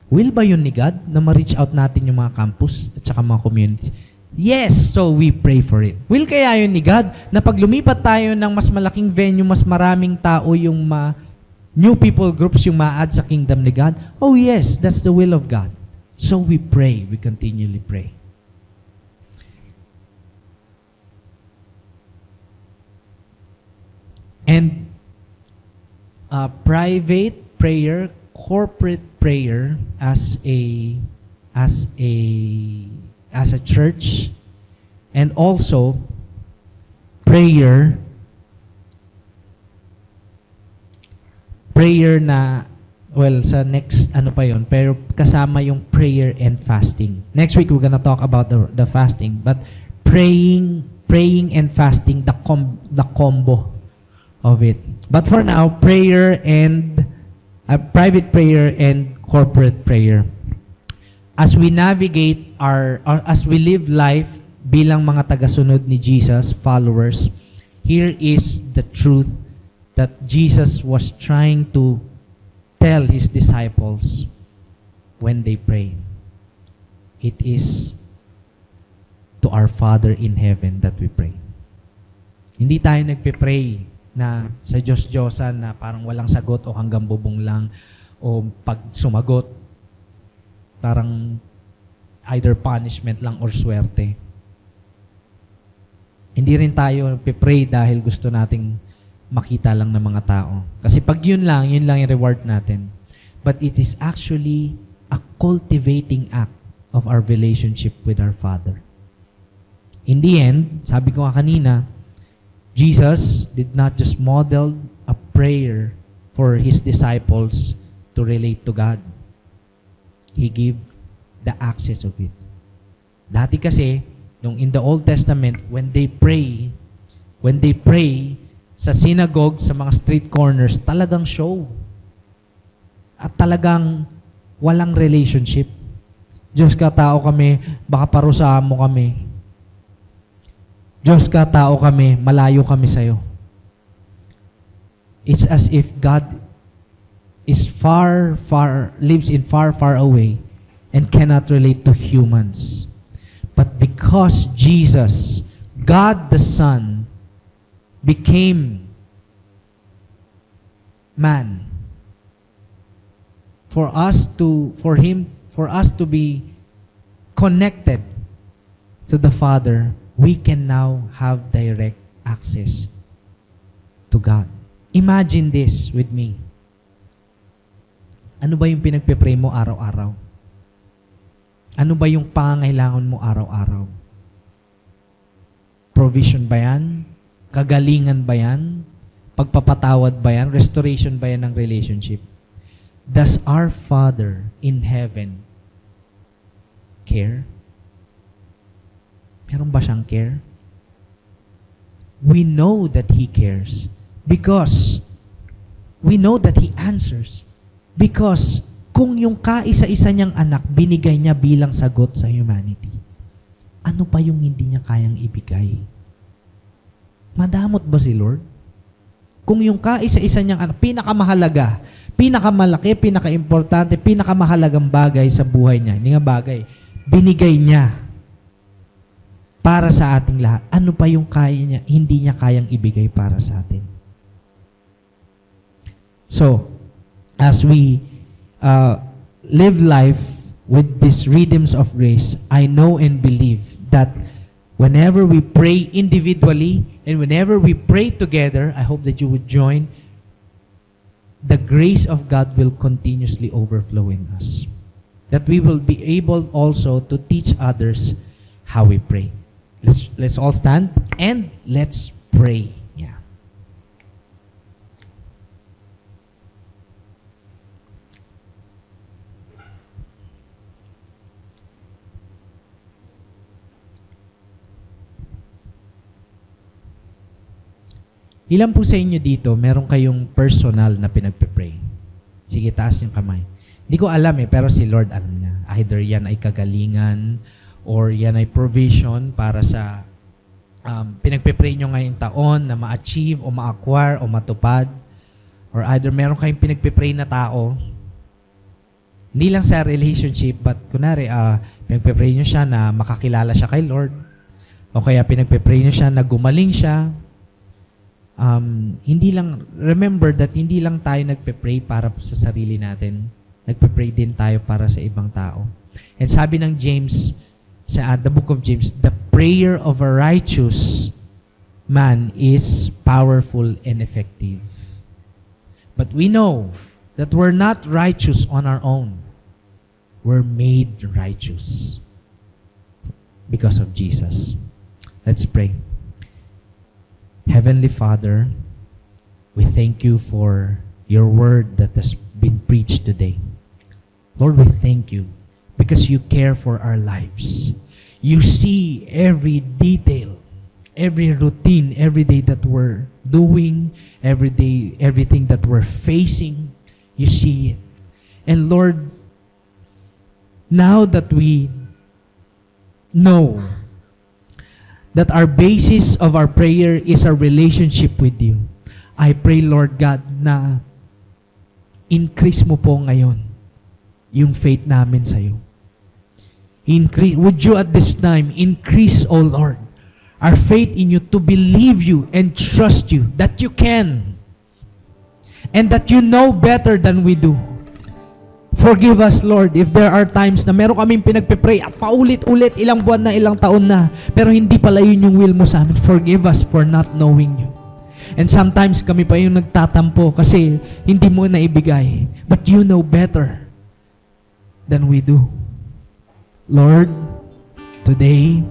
Will ba yun ni God na ma-reach out natin yung mga campus at saka mga communities? Yes, so we pray for it. Will kaya yun ni God na pag lumipat tayo ng mas malaking venue, mas maraming tao yung new people groups yung ma-add sa kingdom ni God? Oh yes, that's the will of God. So we pray, we continually pray. And private prayer, corporate prayer as a church, and also prayer prayer na, well, sa next, ano pa yon, pero kasama yung prayer and fasting. Next week, we're gonna talk about the fasting, but praying and fasting, the combo of it. But for now, prayer and private prayer and corporate prayer. As we navigate as we live life bilang mga tagasunod ni Jesus, followers, here is the truth that Jesus was trying to tell his disciples when they pray. It is to our Father in heaven that we pray. Hindi tayo nagpe-pray na sa Diyos-Diyosan na parang walang sagot o hanggang bubong lang o pag sumagot parang either punishment lang or swerte. Hindi rin tayo nagpe-pray dahil gusto nating makita lang ng mga tao. Kasi pag yun lang yung reward natin. But it is actually a cultivating act of our relationship with our Father. In the end, sabi ko nga kanina, Jesus did not just model a prayer for his disciples to relate to God. He gave the access of it. Dati kasi, nung in the Old Testament, when they pray sa synagogue, sa mga street corners, talagang show. At talagang walang relationship. Diyos ka, tao kami, baka parusahan mo kami. Diyos ka, tao kami, malayo kami sa'yo. It's as if God is lives in far away and cannot relate to humans. But because Jesus, God the Son, became man, for us to be connected to the Father, we can now have direct access to God. Imagine this with me. Ano ba yung pinagpe-pray mo araw-araw? Ano ba yung pangangailangan mo araw-araw? Provision ba yan? Kagalingan ba yan? Pagpapatawad ba yan? Restoration ba yan ng relationship? Does our Father in heaven care? Meron ba siyang care? We know that He cares because we know that He answers. Because kung yung kaisa-isa niyang anak binigay niya bilang sagot sa humanity, ano pa yung hindi niya kayang ibigay? Madamot ba si Lord? Kung yung kaisa-isa niyang anak, pinakamahalaga, pinakamalaki, pinakaimportante, pinakamahalagang bagay sa buhay niya, hindi nga bagay, binigay niya para sa ating lahat. Ano pa yung kaya niya, hindi niya kayang ibigay para sa atin? So, as we live life with these rhythms of grace, I know and believe that whenever we pray individually and whenever we pray together, I hope that you would join, the grace of God will continuously overflow in us. That we will be able also to teach others how we pray. Let's all stand and let's pray. Yeah. Ilan po sa inyo dito, meron kayong personal na pinagpe-pray? Sige, taas yung kamay. Hindi ko alam pero si Lord alam niya. Either yan ay kagalingan or yan ay provision para sa pinagpe-pray nyo ngayong taon na ma-achieve o ma-acquire o matupad. Or either meron kayong pinagpe-pray na tao, hindi lang sa relationship, but kunwari, pinagpe-pray nyo siya na makakilala siya kay Lord. O kaya pinagpe-pray nyo siya na gumaling siya. Hindi lang, remember that hindi lang tayo nagpe-pray para sa sarili natin. Nagpe-pray din tayo para sa ibang tao. And sabi ng James, sa the book of James, the prayer of a righteous man is powerful and effective. But we know that we're not righteous on our own. We're made righteous because of Jesus. Let's pray. Heavenly Father, we thank you for your word that has been preached today. Lord, we thank you because you care for our lives. You see every detail, every routine, every day that we're doing, every day, everything that we're facing, you see it. And Lord, now that we know that our basis of our prayer is our relationship with you, I pray, Lord God, na increase mo po ngayon yung faith namin sa iyo. Increase, would you at this time increase, O Lord, our faith in you to believe you and trust you that you can and that you know better than we do. Forgive us, Lord, if there are times na meron kaming pinagpipray at paulit-ulit, ilang buwan na, ilang taon na, pero hindi pala yun yung will mo sa amin. Forgive us for not knowing you. And sometimes kami pa yung nagtatampo kasi hindi mo naibigay. But you know better than we do. Lord, today,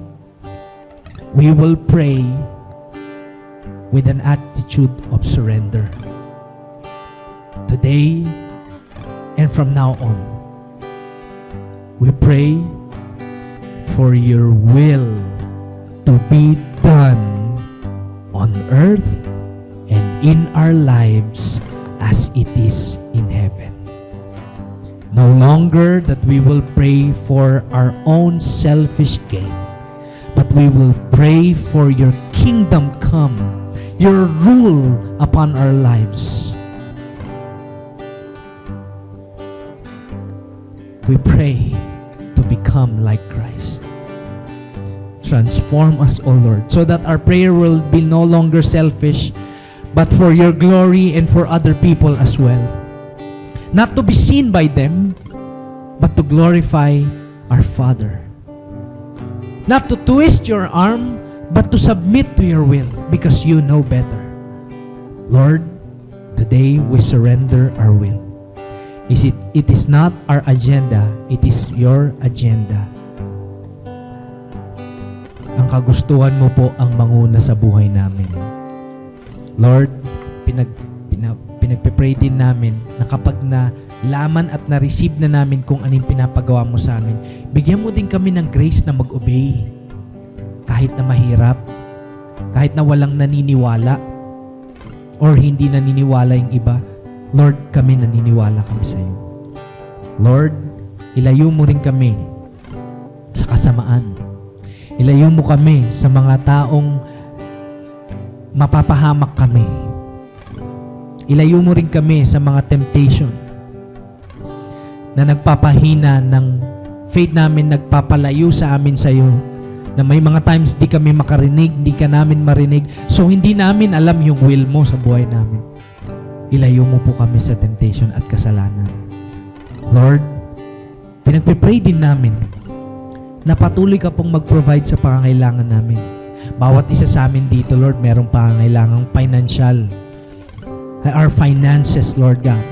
we will pray with an attitude of surrender. Today, and from now on, we pray for your will to be done on earth and in our lives as it is in heaven. No longer that we will pray for our own selfish gain, but we will pray for your kingdom come, your rule upon our lives. We pray to become like Christ. Transform us, O Lord, so that our prayer will be no longer selfish, but for your glory and for other people as well. Not to be seen by them, but to glorify our Father. Not to twist your arm, but to submit to your will, because you know better. Lord, today we surrender our will. It is not our agenda, it is your agenda. Ang kagustuhan mo po ang manguna sa buhay namin. Lord, pinagpipray din namin na kapag nalaman at na-receive na namin kung anong pinapagawa mo sa amin, bigyan mo din kami ng grace na mag-obey. Kahit na mahirap, kahit na walang naniniwala, or hindi naniniwala yung iba, Lord, kami naniniwala kami sa iyo. Lord, ilayo mo rin kami sa kasamaan. Ilayo mo kami sa mga taong mapapahamak kami. Ilayo mo rin kami sa mga temptation na nagpapahina ng faith namin, nagpapalayo sa amin sa iyo, na may mga times di kami makarinig, di ka namin marinig, so hindi namin alam yung will mo sa buhay namin. Ilayo mo po kami sa temptation at kasalanan. Lord, pinagpipray din namin na patuloy ka pong mag-provide sa pangangailangan namin. Bawat isa sa amin dito, Lord, merong pangangailangang financial. Our finances, Lord God.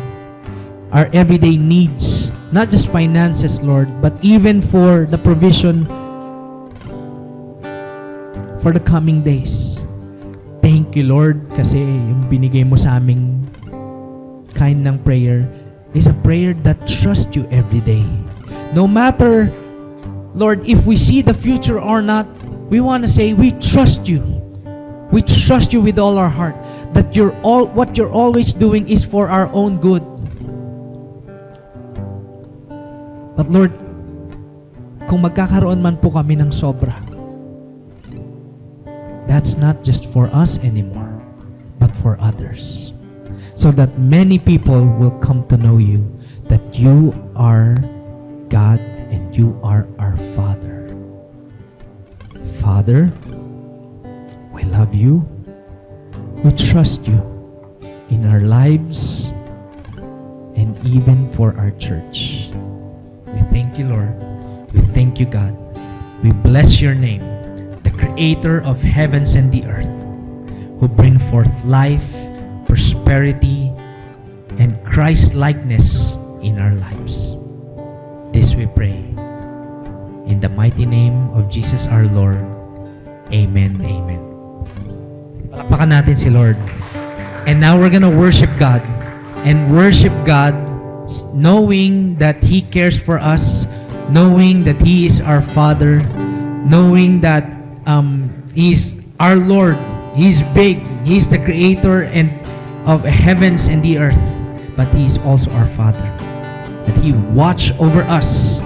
Our everyday needs. Not just finances, Lord, but even for the provision for the coming days. Thank you, Lord, kasi yung binigay mo sa aming kind ng prayer is a prayer that trusts you every day. No matter, Lord, if we see the future or not, we want to say we trust you. We trust you with all our heart that what you're always doing is for our own good. But Lord, kung magkakaroon man po kami ng sobra, that's not just for us anymore, but for others. So that many people will come to know you, that you are God and you are our Father. Father, we love you. We trust you in our lives and even for our church. We thank you, Lord. We thank you, God. We bless your name, the Creator of heavens and the earth, who bring forth life, prosperity, and Christ-likeness in our lives. This we pray. In the mighty name of Jesus our Lord. Amen. Amen. Palakpakan natin si Lord. And now we're gonna worship God. and worship God, knowing that He cares for us, knowing that He is our Father, knowing that He's our Lord. He's big. He's the Creator and of heavens and the earth. But He's also our Father. That He watch over us,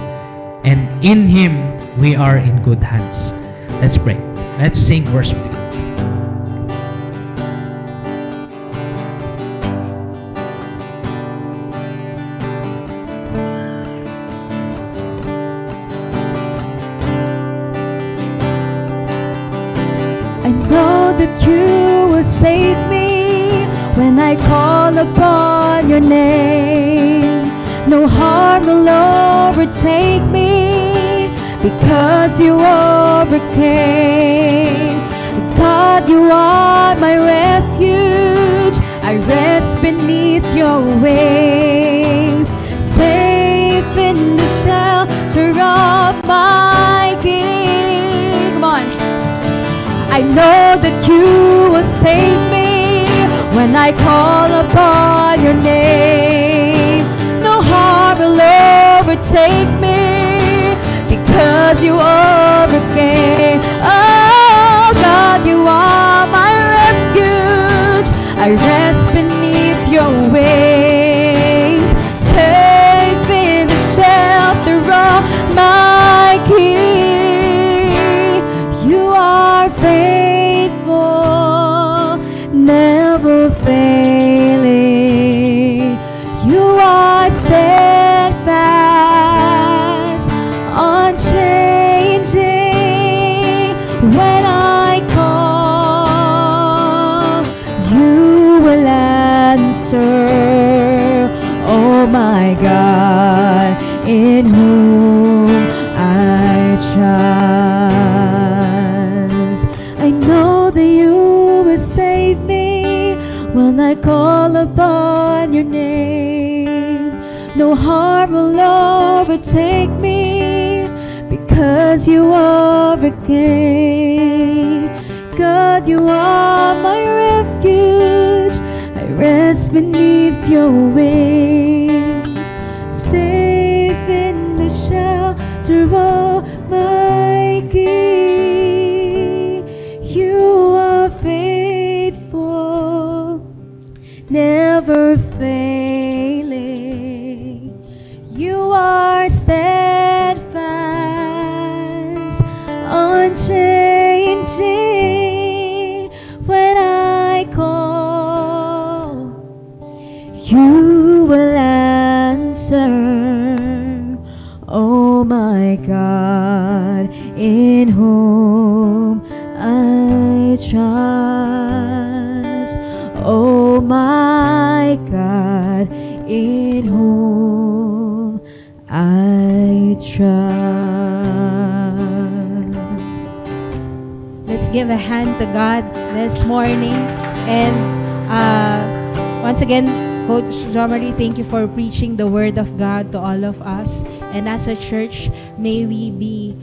and in Him we are in good hands. Let's pray. Let's sing worship to God. I know that you will save me when I call upon your name. No harm will overtake me because you overcame. God, you are my refuge. I rest beneath your wings, safe in the shelter of my King. Come on. I know that you will save me when I call upon your name. No harm will overtake me because you overcame. Oh God, you are my refuge. I rest beneath your wings, safe in the shelter of my King. You are faithful, never failing. You are steadfast, unchanging. When I call, you will answer. Oh my God, in whom I trust. I know that you will save me when I call upon your name. No harm will overtake me because you overcame. God, you are my refuge. I rest beneath your wings, safe in the shelter of my King. You are faithful, never failing. You are steadfast, unchanging. When I call, you will answer. Oh my God, in whom I trust. Oh my God, in whom I trust. Let's give a hand to God this morning. And once again, Coach Jomari, thank you for preaching the Word of God to all of us. And as a church, may we be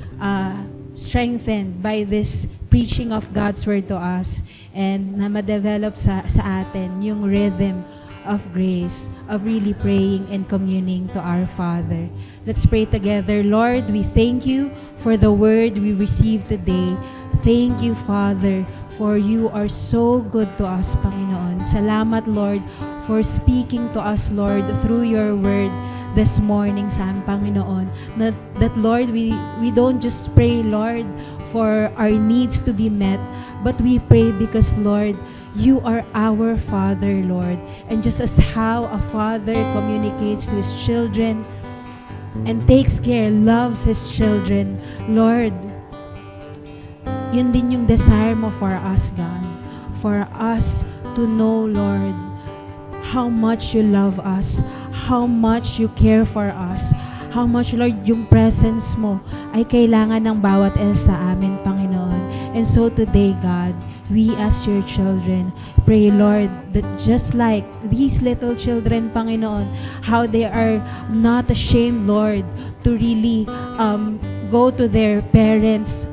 strengthened by this preaching of God's Word to us, and na ma-develop sa atin yung rhythm of grace, of really praying and communing to our Father. Let's pray together. Lord, we thank you for the word we received today. Thank you, Father, for you are so good to us, Panginoon. Salamat, Lord, for speaking to us, Lord, through your word this morning sa amin, Panginoon. That Lord, we don't just pray, Lord, for our needs to be met, but we pray because, Lord, you are our Father, Lord. And just as how a father communicates to his children and takes care, loves his children, Lord, yun din yung desire mo for us, God. For us to know, Lord, how much you love us, how much you care for us, how much, Lord, yung presence mo ay kailangan ng bawat isa sa amin, Panginoon. And so today, God, we as your children, pray, Lord, that just like these little children, Panginoon, how they are not ashamed, Lord, to really go to their parents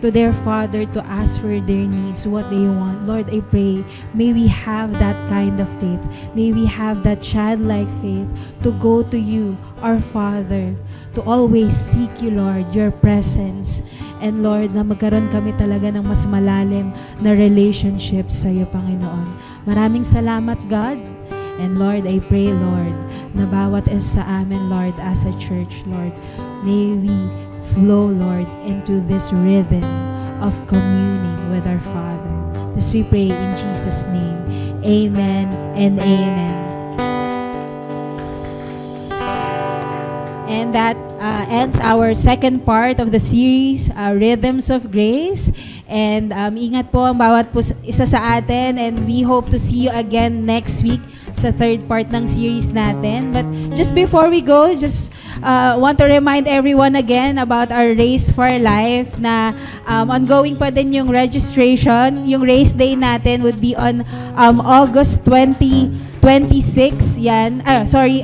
to their father to ask for their needs, what they want. Lord, I pray, may we have that kind of faith. May we have that childlike faith to go to you, our Father, to always seek you, Lord, your presence. And Lord, na magkaroon kami talaga ng mas malalim na relationship sa iyo, Panginoon. Maraming salamat, God. And Lord, I pray, Lord, na bawat isa sa amin, Lord, as a church, Lord, may we flow, Lord, into this rhythm of communing with our Father. This we pray in Jesus' name. Amen and amen. And that ends our second part of the series, Rhythms of Grace. And ingat po ang bawat isa sa atin, and we hope to see you again next week sa third part ng series natin. But just before we go, just want to remind everyone again about our Race for Life na ongoing pa din yung registration. Yung race day natin would be on August 26,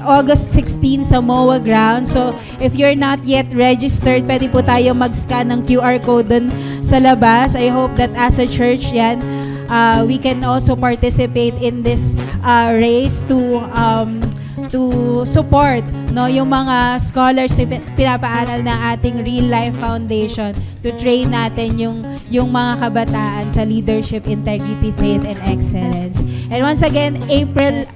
August 16 sa MOA ground. So, if you're not yet registered, pwede po tayo mag-scan ng QR code dun sa labas. I hope that as a church, we can also participate in this race to support yung mga scholars na pinapaaral ng ating Real Life Foundation to train natin yung mga kabataan sa leadership, integrity, faith, and excellence. And once again,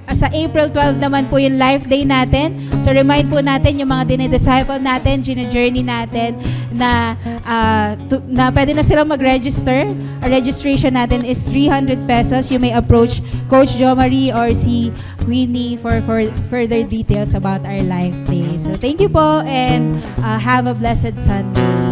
sa April 12 naman po yung Life Day natin. So remind po natin yung mga dinidisciple natin, gina-journey natin na pwede na silang mag-register. Our registration natin is 300 pesos. You may approach Coach Jo Marie or si Queenie for further details about our Life Day. So thank you po, and have a blessed Sunday.